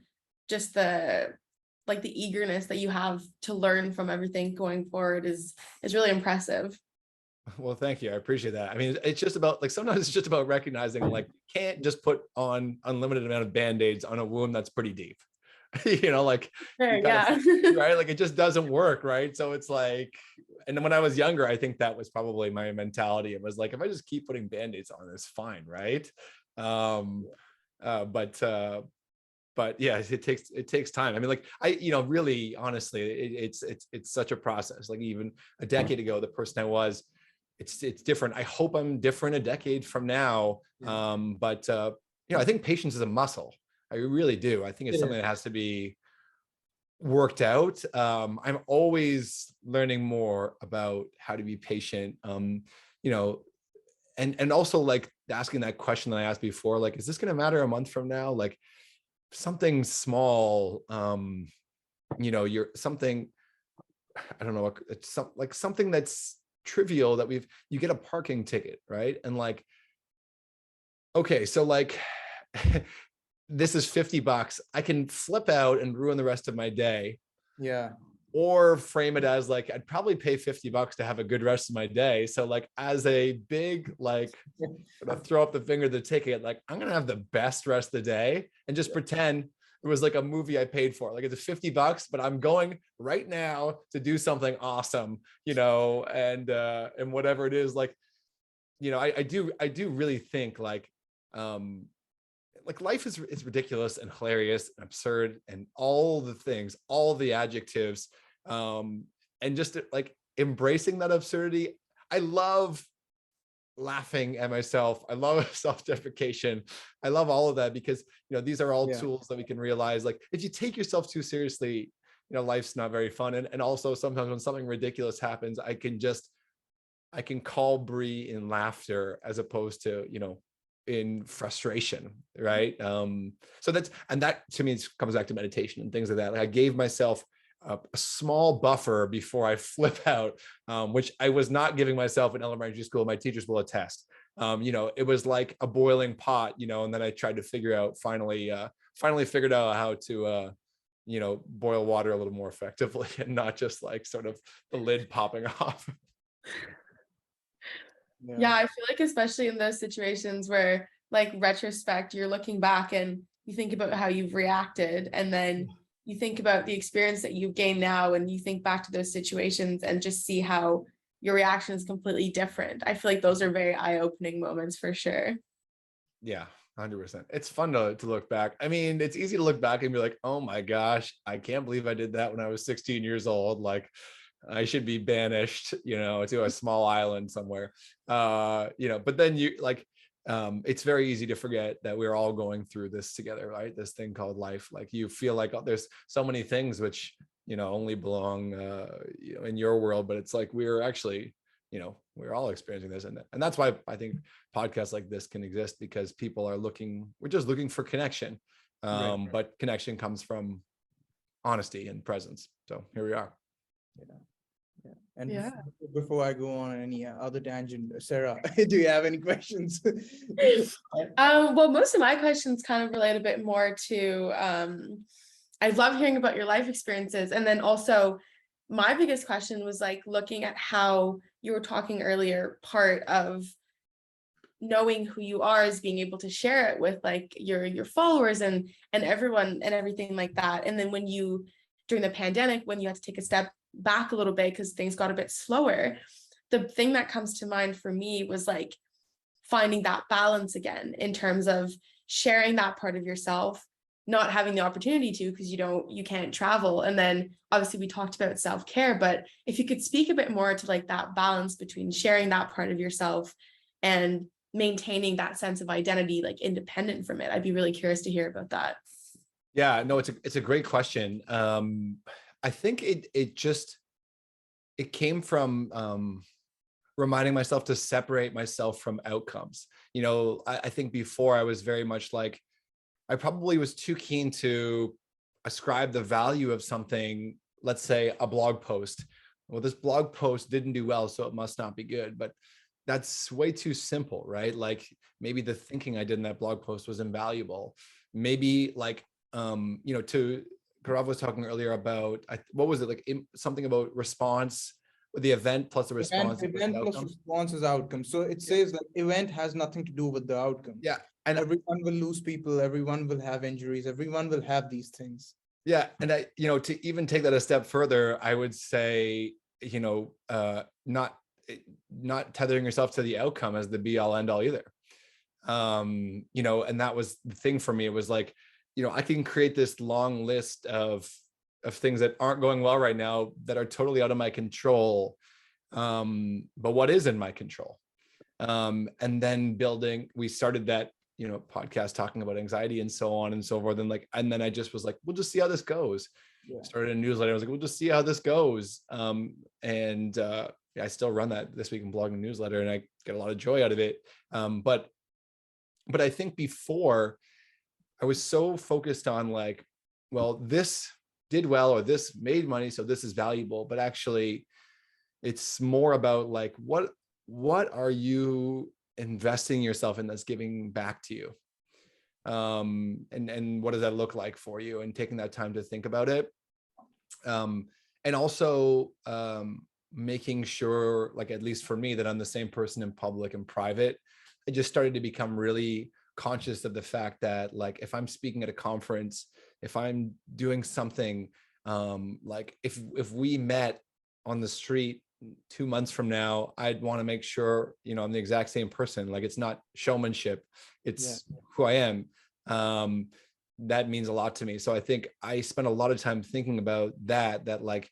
eagerness that you have to learn from everything going forward is really impressive. Well, thank you. I appreciate that. I mean, it's just about, like, sometimes it's just about recognizing, like, you can't just put on unlimited amount of band-aids on a wound that's pretty deep. You know, like, Sure, you gotta, yeah. right? Like, it just doesn't work, right? So it's like, and then when I was younger, I think that was probably my mentality. It was like, if I just keep putting band-aids on, it's fine, right? But yeah, it takes time. I mean, like, you know, really, honestly, it's such a process. Like, even a decade ago, the person I was, it's different. I hope I'm different a decade from now. But you know, I think patience is a muscle. I really do. I think it's something that has to be worked out. I'm always learning more about how to be patient. You know, and also, like, asking that question that I asked before, like, is this going to matter a month from now? Like, something small, you know, you're something, I don't know, it's like something that's trivial, that you get a parking ticket, right? And, like, okay, so, like, this is $50. I can flip out and ruin the rest of my day. Yeah. Or frame it as, like, I'd probably pay $50 to have a good rest of my day. So, like, as a big, like, throw up the finger the ticket, like, I'm gonna have the best rest of the day, and just pretend it was like a movie I paid for. Like, it's $50, but I'm going right now to do something awesome, you know, and whatever it is, like, you know, I do really think, like life is ridiculous and hilarious and absurd and all the things, all the adjectives, and just, like, embracing that absurdity. I love laughing at myself. I love self-deprecation. I love all of that, because, you know, these are all tools that we can realize, like, if you take yourself too seriously, you know, life's not very fun. And also, sometimes when something ridiculous happens, I can call Brie in laughter, as opposed to, you know, in frustration, right? So that to me comes back to meditation and things like that. Like, I gave myself a small buffer before I flip out, which I was not giving myself in elementary school. My teachers will attest. You know, it was like a boiling pot, you know, and then I tried to finally figured out how to, you know, boil water a little more effectively, and not just, like, sort of the lid popping off. Yeah, I feel like especially in those situations where like retrospect, you're looking back and you think about how you've reacted, and then you think about the experience that you've gained now, and you think back to those situations and just see how your reaction is completely different. I feel like those are very eye-opening moments for sure. Yeah, 100%. It's fun to look back. I mean, it's easy to look back and be like, oh my gosh, I can't believe I did that when I was 16 years old. Like, I should be banished, to a small island somewhere. But then you like, it's very easy to forget that we're all going through this together, right? This thing called life. Like, you feel like, oh, there's so many things which, only belong, in your world, but it's like, we're actually, we're all experiencing this. And that's why I think podcasts like this can exist, because people are we're just looking for connection. But connection comes from honesty and presence. So here we are. And before I go on any other tangent, Sarah, do you have any questions? Well, most of my questions kind of relate a bit more to, I love hearing about your life experiences. And then also my biggest question was like looking at how you were talking earlier, part of knowing who you are is being able to share it with like your followers and everyone and everything like that. And then during the pandemic, when you had to take a step back a little bit because things got a bit slower, the thing that comes to mind for me was like finding that balance again in terms of sharing that part of yourself, not having the opportunity to because you can't travel. And then obviously we talked about self-care, but if you could speak a bit more to like that balance between sharing that part of yourself and maintaining that sense of identity, like independent from it, I'd be really curious to hear about that. Yeah, no, it's a great question. I think it came from reminding myself to separate myself from outcomes. I think before I was very much like, I probably was too keen to ascribe the value of something, let's say a blog post. Well, this blog post didn't do well, so it must not be good. But that's way too simple, right? Like, maybe the thinking I did in that blog post was invaluable. Maybe like, to Gaurav was talking earlier about, what was it, like something about response, the event plus the response. Event plus response is outcome. So it says that event has nothing to do with the outcome. Yeah. And everyone will lose people, everyone will have injuries, everyone will have these things. Yeah. And to even take that a step further, I would say, not tethering yourself to the outcome as the be all end all either. And that was the thing for me. It was like, I can create this long list of things that aren't going well right now that are totally out of my control. But what is in my control? And then we started that, podcast talking about anxiety and so on and so forth. And then I just was like, we'll just see how this goes. Yeah. Started a newsletter. I was like, we'll just see how this goes. I still run that This Week in Blogging newsletter, and I get a lot of joy out of it. But I think before, I was so focused on like, well, this did well, or this made money, so this is valuable. But actually, it's more about like, what are you investing yourself in that's giving back to you? And what does that look like for you? And taking that time to think about it. And also making sure, like, at least for me, that I'm the same person in public and private. I just started to become really conscious of the fact that, like, if I'm speaking at a conference, if I'm doing something, like if we met on the street 2 months from now, I'd want to make sure, I'm the exact same person. Like, it's not showmanship, it's who I am. That means a lot to me. So I think I spent a lot of time thinking about that like,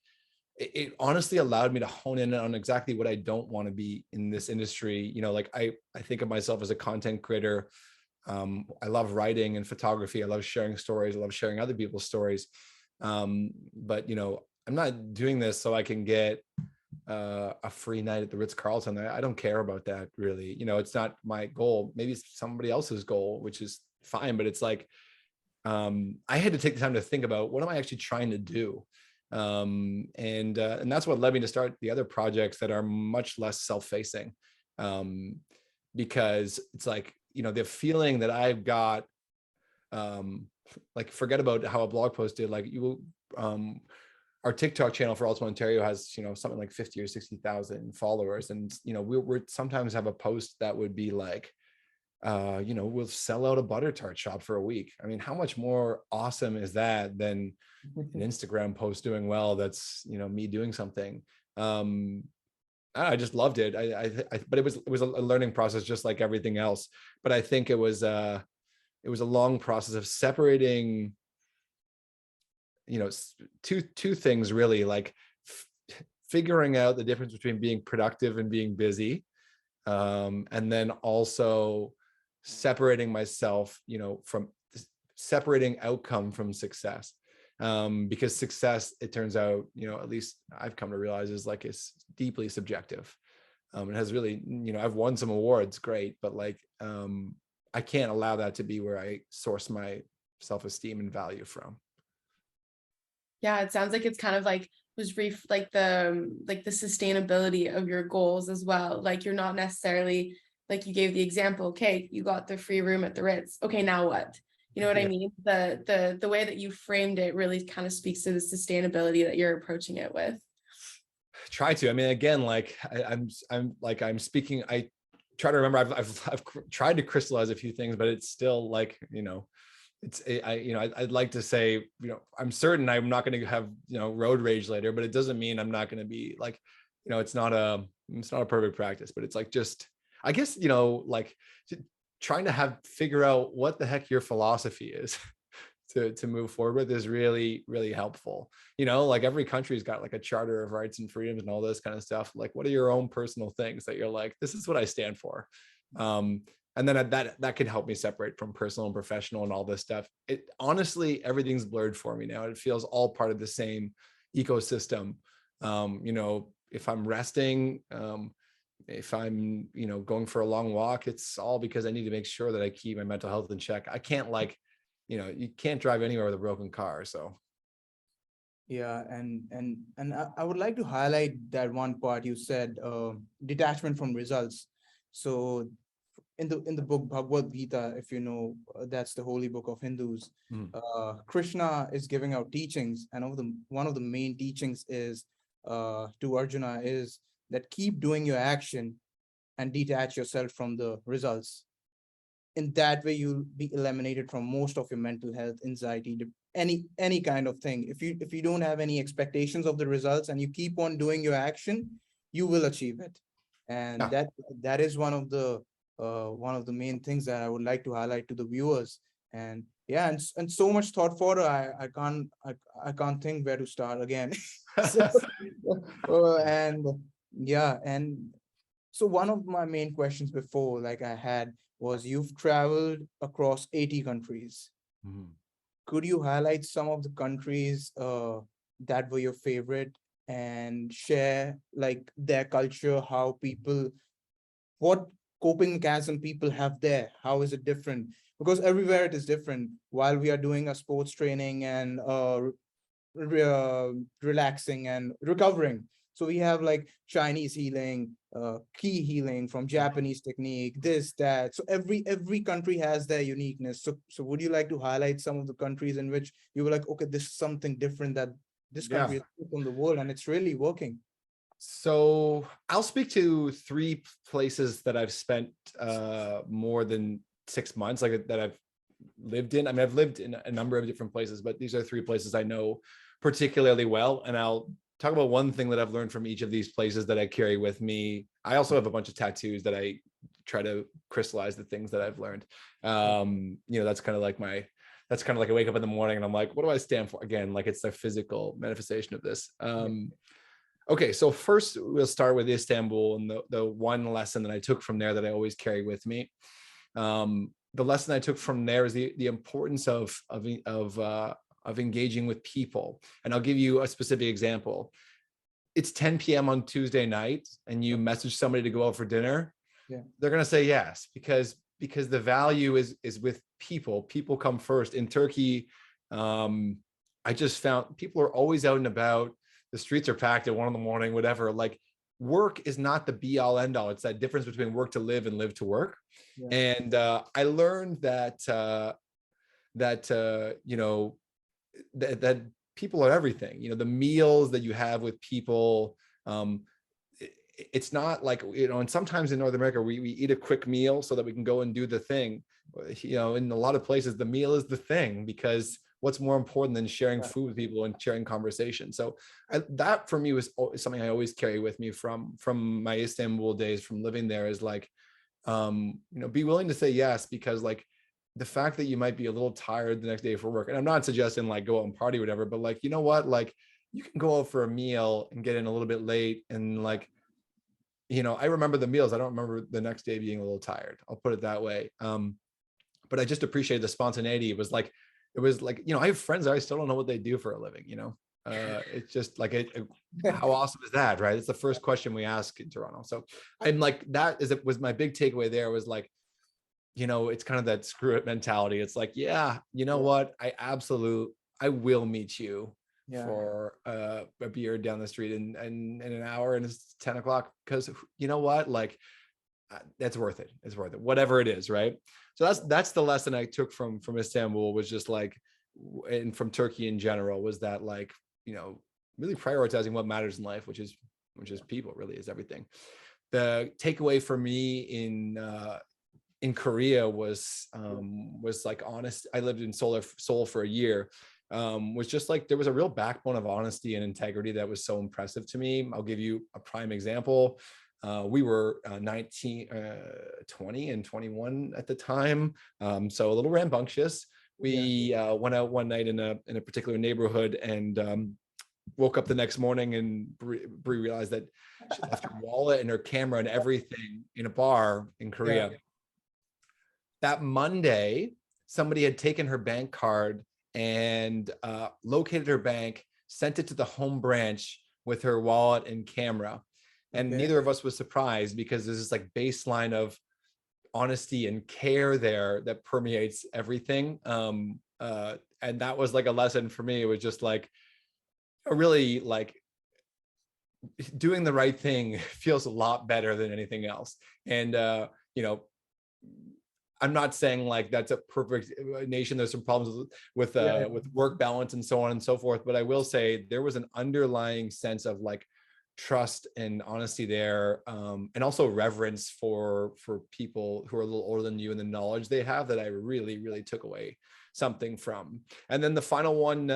it honestly allowed me to hone in on exactly what I don't want to be in this industry. Like, I think of myself as a content creator. I love writing and photography. I love sharing stories. I love sharing other people's stories. But I'm not doing this so I can get a free night at the Ritz-Carlton. I don't care about that, really. It's not my goal. Maybe it's somebody else's goal, which is fine. But it's like, I had to take the time to think about, what am I actually trying to do? And that's what led me to start the other projects that are much less self-facing, because it's like, the feeling that I've got, like, forget about how a blog post did, like, our TikTok channel for Ultimate Ontario has, something like 50 or 60,000 followers. And, we're sometimes have a post that would be like, we'll sell out a butter tart shop for a week. I mean, how much more awesome is that than an Instagram post doing well? That's, me doing something. I just loved it. But it was a learning process, just like everything else. But I think it was a long process of separating, two things really, like figuring out the difference between being productive and being busy. And then also separating myself, from separating outcome from success. Because success, it turns out, at least I've come to realize, is like, it's deeply subjective. It has really, I've won some awards, great, but like, I can't allow that to be where I source my self-esteem and value from. Yeah, it sounds like it's kind of like the sustainability of your goals as well. Like, you're not necessarily, like you gave the example, okay, you got the free room at the Ritz. Okay, now what? You know what I mean? The way that you framed it really kind of speaks to the sustainability that you're approaching it with. Try to. I mean, again, like I'm speaking. I try to remember. I've tried to crystallize a few things, but it's still like, I'd like to say, I'm certain I'm not going to have, road rage later, but it doesn't mean I'm not going to be like, it's not a perfect practice, but it's like, just, I guess, like trying to figure out what the heck your philosophy is to move forward with is really, really helpful. Like every country's got like a charter of rights and freedoms and all this kind of stuff. Like, what are your own personal things that you're like, this is what I stand for? And then that can help me separate from personal and professional and all this stuff. It honestly, everything's blurred for me now. It feels all part of the same ecosystem. If I'm resting, if I'm, going for a long walk, it's all because I need to make sure that I keep my mental health in check. I can't you can't drive anywhere with a broken car. So. Yeah, and I would like to highlight that one part you said, detachment from results. So in the book Bhagavad Gita, if you know, that's the holy book of Hindus. Krishna is giving out teachings, and one of the main teachings is to Arjuna is that keep doing your action and detach yourself from the results. In that way, you'll be eliminated from most of your mental health, anxiety, any kind of thing. If you don't have any expectations of the results and you keep on doing your action, you will achieve it. And that is one of the main things that I would like to highlight to the viewers. And yeah, and so much thought for I can't think where to start again. So one of my main questions before, like I had, was you've traveled across 80 countries. Could you highlight some of the countries that were your favorite and share like their culture, how people, what coping mechanism people have there? How is it different? Because everywhere it is different. While we are doing a sports training and relaxing and recovering, so we have like Chinese healing, key healing from Japanese technique, this, that. So every country has their uniqueness. So would you like to highlight some of the countries in which you were like, okay, this is something different that this country is from the world and it's really working? So I'll speak to 3 places that I've spent more than 6 months, like that I've lived in. I mean, I've lived in a number of different places, but these are 3 places I know particularly well. And I'll talk about one thing that I've learned from each of these places that I carry with me. I also have a bunch of tattoos that I try to crystallize the things that I've learned. That's kind of like I wake up in the morning and I'm like, what do I stand for? Again, like it's the physical manifestation of this. Okay, so first we'll start with Istanbul and the one lesson that I took from there that I always carry with me. The lesson I took from there is the importance of engaging with people. And I'll give you a specific example. It's 10 p.m. on Tuesday night and you message somebody to go out for dinner. Yeah. They're going to say yes, because the value is with people. People come first. In Turkey, I just found people are always out and about. The streets are packed at 1 a.m, whatever. Like, work is not the be all end all. It's that difference between work to live and live to work. Yeah. And I learned that people are everything. The meals that you have with people, it's not like, and sometimes in North America, we eat a quick meal so that we can go and do the thing. In a lot of places, the meal is the thing, because what's more important than sharing food with people and sharing conversation? So that for me was something I always carry with me from my Istanbul days, from living there, is like, be willing to say yes, because like the fact that you might be a little tired the next day for work, and I'm not suggesting like go out and party or whatever, but like, like you can go out for a meal and get in a little bit late, and like, I remember the meals. I don't remember the next day being a little tired. I'll put it that way. But I just appreciated the spontaneity. It was like, I have friends that I still don't know what they do for a living, it's just like, how awesome is that, right? It's the first question we ask in Toronto. So I'm like, was my big takeaway there, was like, it's kind of that screw it mentality. It's like, yeah, what? I will meet you for a beer down the street in an hour, and it's 10 o'clock, because what? Like, that's worth it. It's worth it, whatever it is, right? So that's the lesson I took from Istanbul, was just like, and from Turkey in general, was that like, really prioritizing what matters in life, which is people, really is everything. The takeaway for me in Korea was like honest. I lived in Seoul for a year. Was just like, there was a real backbone of honesty and integrity that was so impressive to me. I'll give you a prime example. We were 19, 20 and 21 at the time. So a little rambunctious. We went out one night in a particular neighborhood, and woke up the next morning, and Brie realized that she left her wallet and her camera and everything in a bar in Korea. That Monday, somebody had taken her bank card and located her bank, sent it to the home branch with her wallet and camera. And neither of us was surprised, because there's this like baseline of honesty and care there that permeates everything. And that was like a lesson for me. It was just like, really like, doing the right thing feels a lot better than anything else. And I'm not saying like that's a perfect nation. There's some problems with work balance and so on and so forth. But I will say there was an underlying sense of like trust and honesty there, and also reverence for people who are a little older than you and the knowledge they have, that I really, really took away something from. And then the final one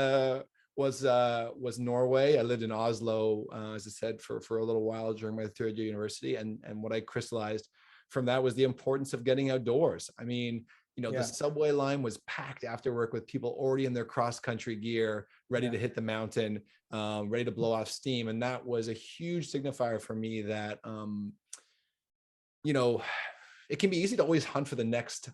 was Norway. I lived in Oslo, as I said, for a little while during my third year university. And what I crystallized from that was the importance of getting outdoors. I mean, the subway line was packed after work with people already in their cross-country gear, ready to hit the mountain, ready to blow off steam. And that was a huge signifier for me that, it can be easy to always hunt for the next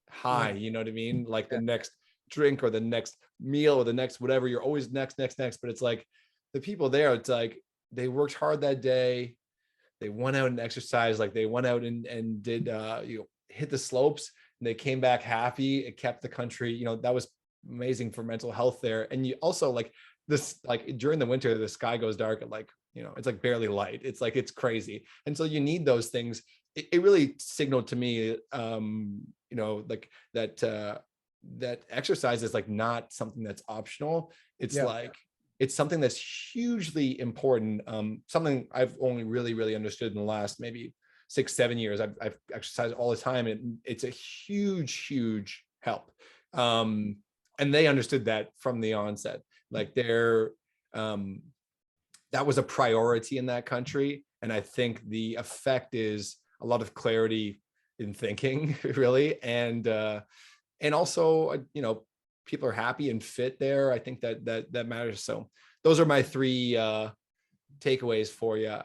high, you know what I mean? Like the next drink or the next meal or the next whatever. You're always next. But it's like the people there, it's like they worked hard that day. They went out and exercised, like they went out and did, hit the slopes, and they came back happy. It kept the country, that was amazing for mental health there. And you also like this, like during the winter, the sky goes dark at like, it's like barely light. It's like, it's crazy. And so you need those things. It really signaled to me, like that exercise is like not something that's optional. It's like, it's something that's hugely important. Something I've only really understood in the last maybe 6-7 years. I've exercised all the time, and it's a huge help. And they understood that from the onset. Like that was a priority in that country. And I think the effect is a lot of clarity in thinking, really. And also, people are happy and fit there. I think that matters. So those are my 3 takeaways for you.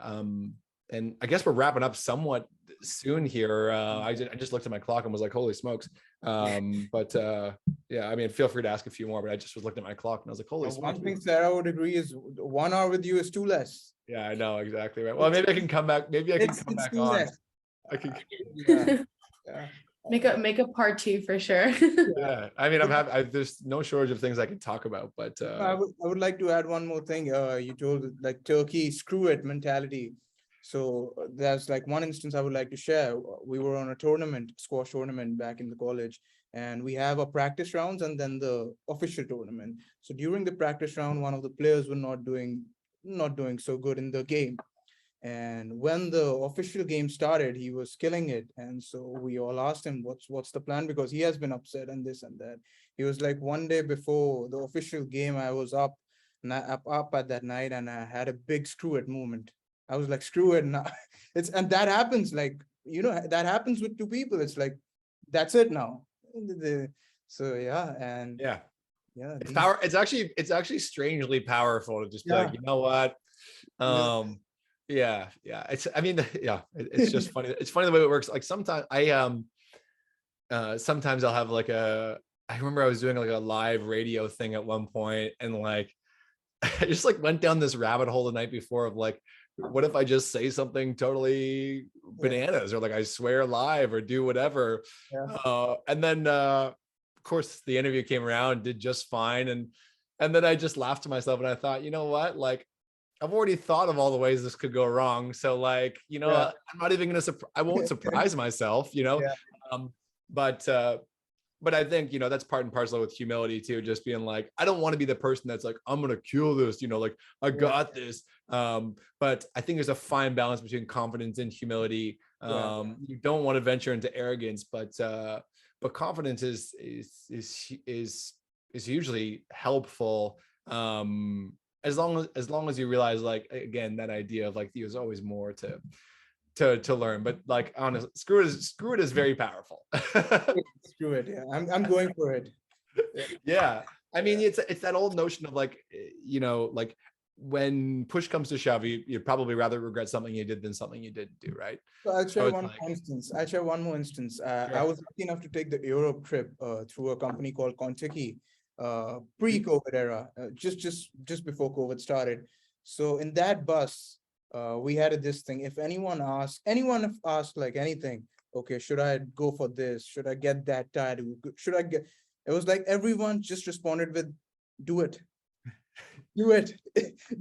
And I guess we're wrapping up somewhat soon here. I just looked at my clock and was like, holy smokes. But I mean, feel free to ask a few more, but I just was looking at my clock and I was like, holy smokes. One thing Sarah would agree is 1 hour with you is too less. Yeah, I know, exactly right. Well, maybe I can come back. Maybe I can come back on. Less. I can. Make a part 2 for sure. Yeah, I mean, I'm happy. There's no shortage of things I can talk about, but I would like to add one more thing. You told like Turkey screw it mentality. So there's like one instance I would like to share. We were on a tournament, squash tournament back in the college, and we have a practice rounds and then the official tournament. So during the practice round, one of the players were not doing so good in the game. And when the official game started, he was killing it. And so we all asked him, what's the plan? Because he has been upset and this and that. He was like, one day before the official game, I was up at that night, and I had a big screw it moment. I was like, screw it now. And that happens, like, that happens with two people. It's like, that's it now. So yeah, and Yeah. yeah, It's power. It's actually strangely powerful to just be like, yeah, you know what? this- Yeah. I mean, yeah, it's just funny. It's funny the way it works. Like sometimes I'll have like I remember I was doing like a live radio thing at one point, and like I just like went down this rabbit hole the night before of like, what if I just say something totally yeah, bananas, or like I swear live or do whatever. yeah. And then of course the interview came around, did just fine. And then I just laughed to myself and I thought, you know what? Like I've already thought of all the ways this could go wrong. So like, Yeah. I'm not even gonna I won't surprise myself. Yeah. Um, but I think, that's part and parcel with humility too, just being like, I don't want to be the person that's like, I'm going to kill this, like, I got this. But I think there's a fine balance between confidence and humility. Yeah. You don't want to venture into arrogance, but confidence is hugely helpful. As long as you realize, like, again, that idea of like, there's always more to learn, but like, honestly, screw it is very powerful. Screw it. Yeah, I'm going for it. Yeah. Yeah, I mean, it's that old notion of like, like when push comes to shove, you'd probably rather regret something you did than something you didn't do, right? So I'll So share it's one like, more instance. I'll share one more instance. I sure. was lucky enough to take the Europe trip through a company called Contiki, pre-COVID era, just before COVID started. So in that bus, we had this thing. If anyone asked like anything, okay, should I go for this? Should I get that tattoo? Should I get? It was like everyone just responded with, "Do it, do it,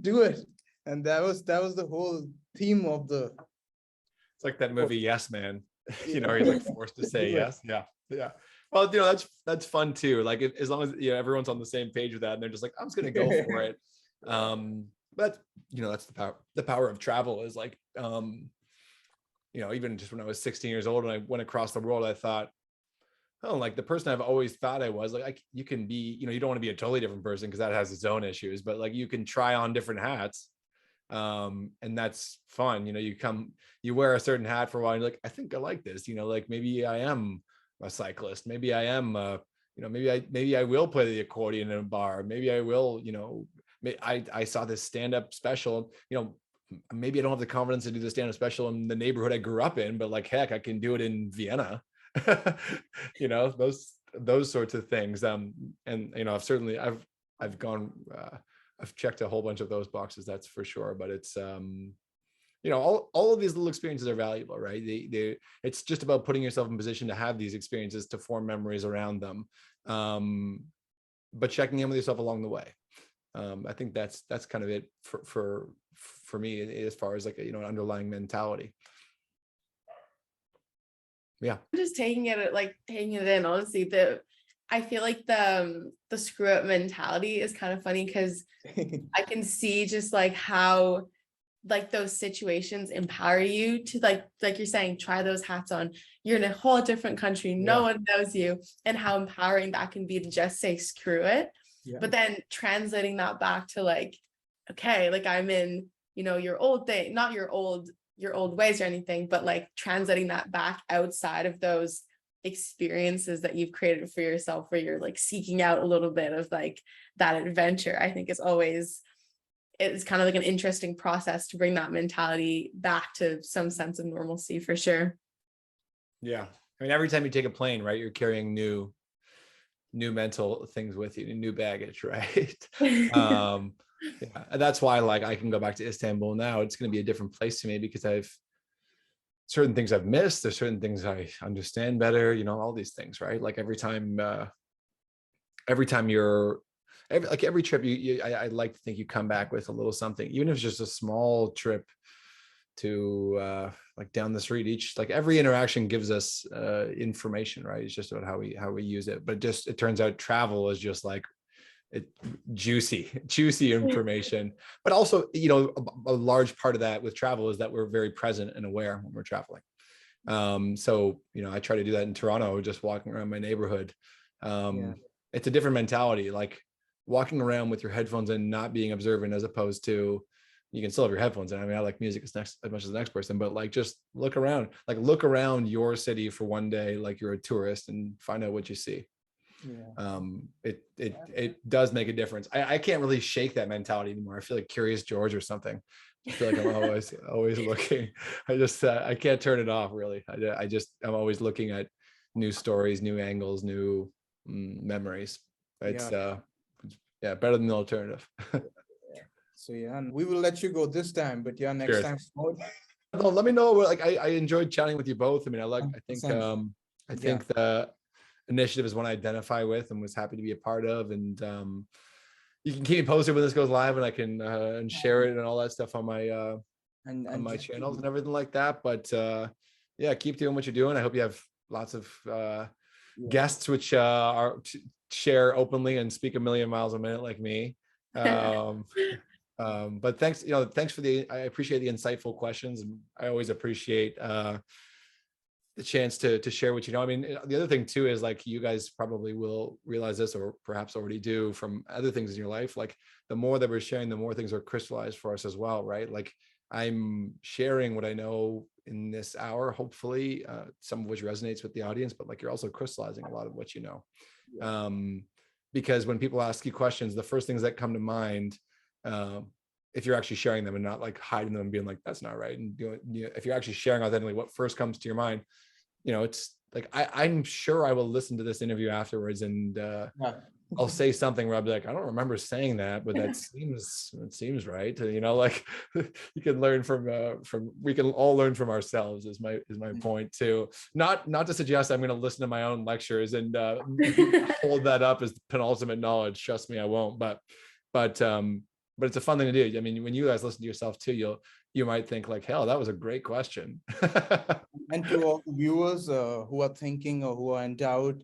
do it," and that was the whole theme of the. It's like that movie Yes Man, Yeah. he's like forced to say Do it. yes. Yeah. Well, that's fun too. Like, as long as everyone's on the same page with that, and they're just like, I'm just gonna go for it. But that's the power of travel is like, even just when I was 16 years old and I went across the world, I thought, oh, like the person I've always thought I was, like, you can be, you don't want to be a totally different person because that has its own issues, but like you can try on different hats. And that's fun. You wear a certain hat for a while, and you're like, I think I like this, like maybe I am a cyclist, maybe I am maybe I will play the accordion in a bar, maybe I will, I saw this stand-up special, maybe I don't have the confidence to do the stand-up special in the neighborhood I grew up in, but like, heck, I can do it in Vienna. Those sorts of things. And I've gone, I've checked a whole bunch of those boxes, that's for sure. But it's all of these little experiences are valuable, right? It's just about putting yourself in position to have these experiences, to form memories around them, but checking in with yourself along the way. I think that's kind of it for me, as far as like an underlying mentality. Yeah, I'm just taking it in, honestly. I feel like the screw up mentality is kind of funny because I can see just like how like those situations empower you to like you're saying, try those hats on. You're in a whole different country, no one knows you, and how empowering that can be to just say screw it. Yeah. But then translating that back to like, okay, like I'm in, your old thing, not your old ways or anything, but like translating that back outside of those experiences that you've created for yourself, where you're like seeking out a little bit of like that adventure, I think it's kind of like an interesting process to bring that mentality back to some sense of normalcy, for sure. Yeah. I mean, every time you take a plane, right, you're carrying new mental things with you, new baggage, right? Yeah. And that's why, like, I can go back to Istanbul now. It's going to be a different place to me because certain things I've missed. There's certain things I understand better, all these things, right? Like every time every trip, I like to think you come back with a little something, even if it's just a small trip to like down the street. Like every interaction gives us information, right? It's just about how we use it. But it turns out travel is just like juicy information. But also, a large part of that with travel is that we're very present and aware when we're traveling. So I try to do that in Toronto, just walking around my neighborhood. It's a different mentality, like walking around with your headphones and not being observant, as opposed to, you can still have your headphones in. I mean, I like music as much as the next person, but like just look around your city for one day, like you're a tourist, and find out what you see. It does make a difference. I can't really shake that mentality anymore. I feel like Curious George or something. I feel like I'm always looking. I can't turn it off, really. I'm always looking at new stories, new angles, new memories. It's better than the alternative. So and we will let you go this time, but next Cheers. time. No, let me know. Like I enjoyed chatting with you both. I mean, I think the initiative is one I identify with and was happy to be a part of. And you can keep me posted when this goes live, and I can and share it and all that stuff on my on my channels and everything like that. But keep doing what you're doing. I hope you have lots of guests which share openly and speak a million miles a minute like me. But thanks for I appreciate the insightful questions, and I always appreciate the chance to share what you know. I mean, the other thing too is, like, you guys probably will realize this, or perhaps already do from other things in your life. Like, the more that we're sharing, the more things are crystallized for us as well, right? Like, I'm sharing what I know in this hour, hopefully, some of which resonates with the audience, but like, you're also crystallizing a lot of what you know. Because when people ask you questions, the first things that come to mind, if you're actually sharing them and not like hiding them and being like, that's not right, and if you're actually sharing authentically, what first comes to your mind, it's like, I'm sure I will listen to this interview afterwards, and I'll say something where I'll be like, I don't remember saying that, but it seems right. Like, you can learn we can all learn from ourselves, is my point too. Not to suggest I'm going to listen to my own lectures and hold that up as penultimate knowledge. Trust me, I won't. But it's a fun thing to do. I mean, when you guys listen to yourself too, you might think like, hell, that was a great question. And to all the viewers who are thinking or who are in doubt,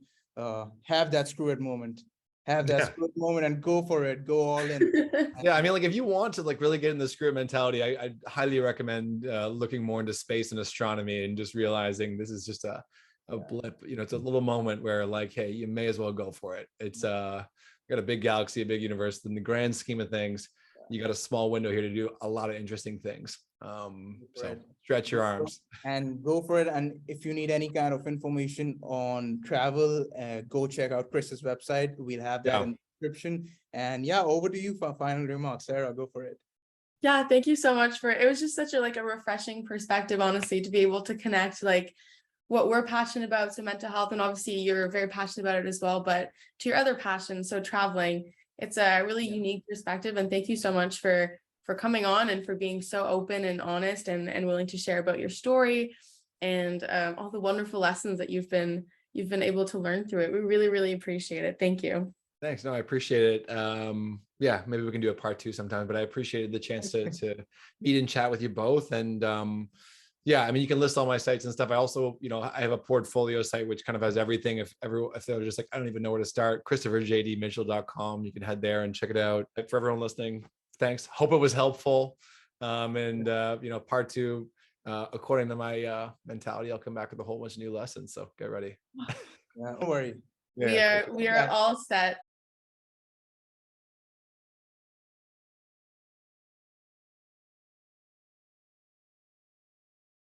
have that screw it moment. Have that screw it moment and go for it. Go all in. Yeah, I mean, like, if you want to like really get in the screw it mentality, I highly recommend looking more into space and astronomy, and just realizing this is just a blip. It's a little moment where, like, hey, you may as well go for it. It's got a big galaxy, a big universe. In the grand scheme of things, you got a small window here to do a lot of interesting things. So stretch your arms and go for it. And if you need any kind of information on travel, go check out Chris's website. We'll have that in the description. And over to you for final remarks. Sarah, go for it. Yeah, thank you so much it was just such a refreshing perspective, honestly, to be able to connect like what we're passionate about, so mental health, and obviously you're very passionate about it as well, but to your other passion, so traveling. It's a really unique perspective, and thank you so much for coming on and for being so open and honest and willing to share about your story and all the wonderful lessons that you've been able to learn through it. We really, really appreciate it. Thank you. Thanks. No, I appreciate it. Maybe we can do a part 2 sometime, but I appreciated the chance to meet and chat with you both. And I mean, you can list all my sites and stuff. I also, I have a portfolio site which kind of has everything. If they're just like, I don't even know where to start, ChristopherJDMitchell.com. You can head there and check it out. For everyone listening, thanks. Hope it was helpful. Part 2, according to my mentality, I'll come back with a whole bunch of new lessons. So get ready. Don't worry. We are all set.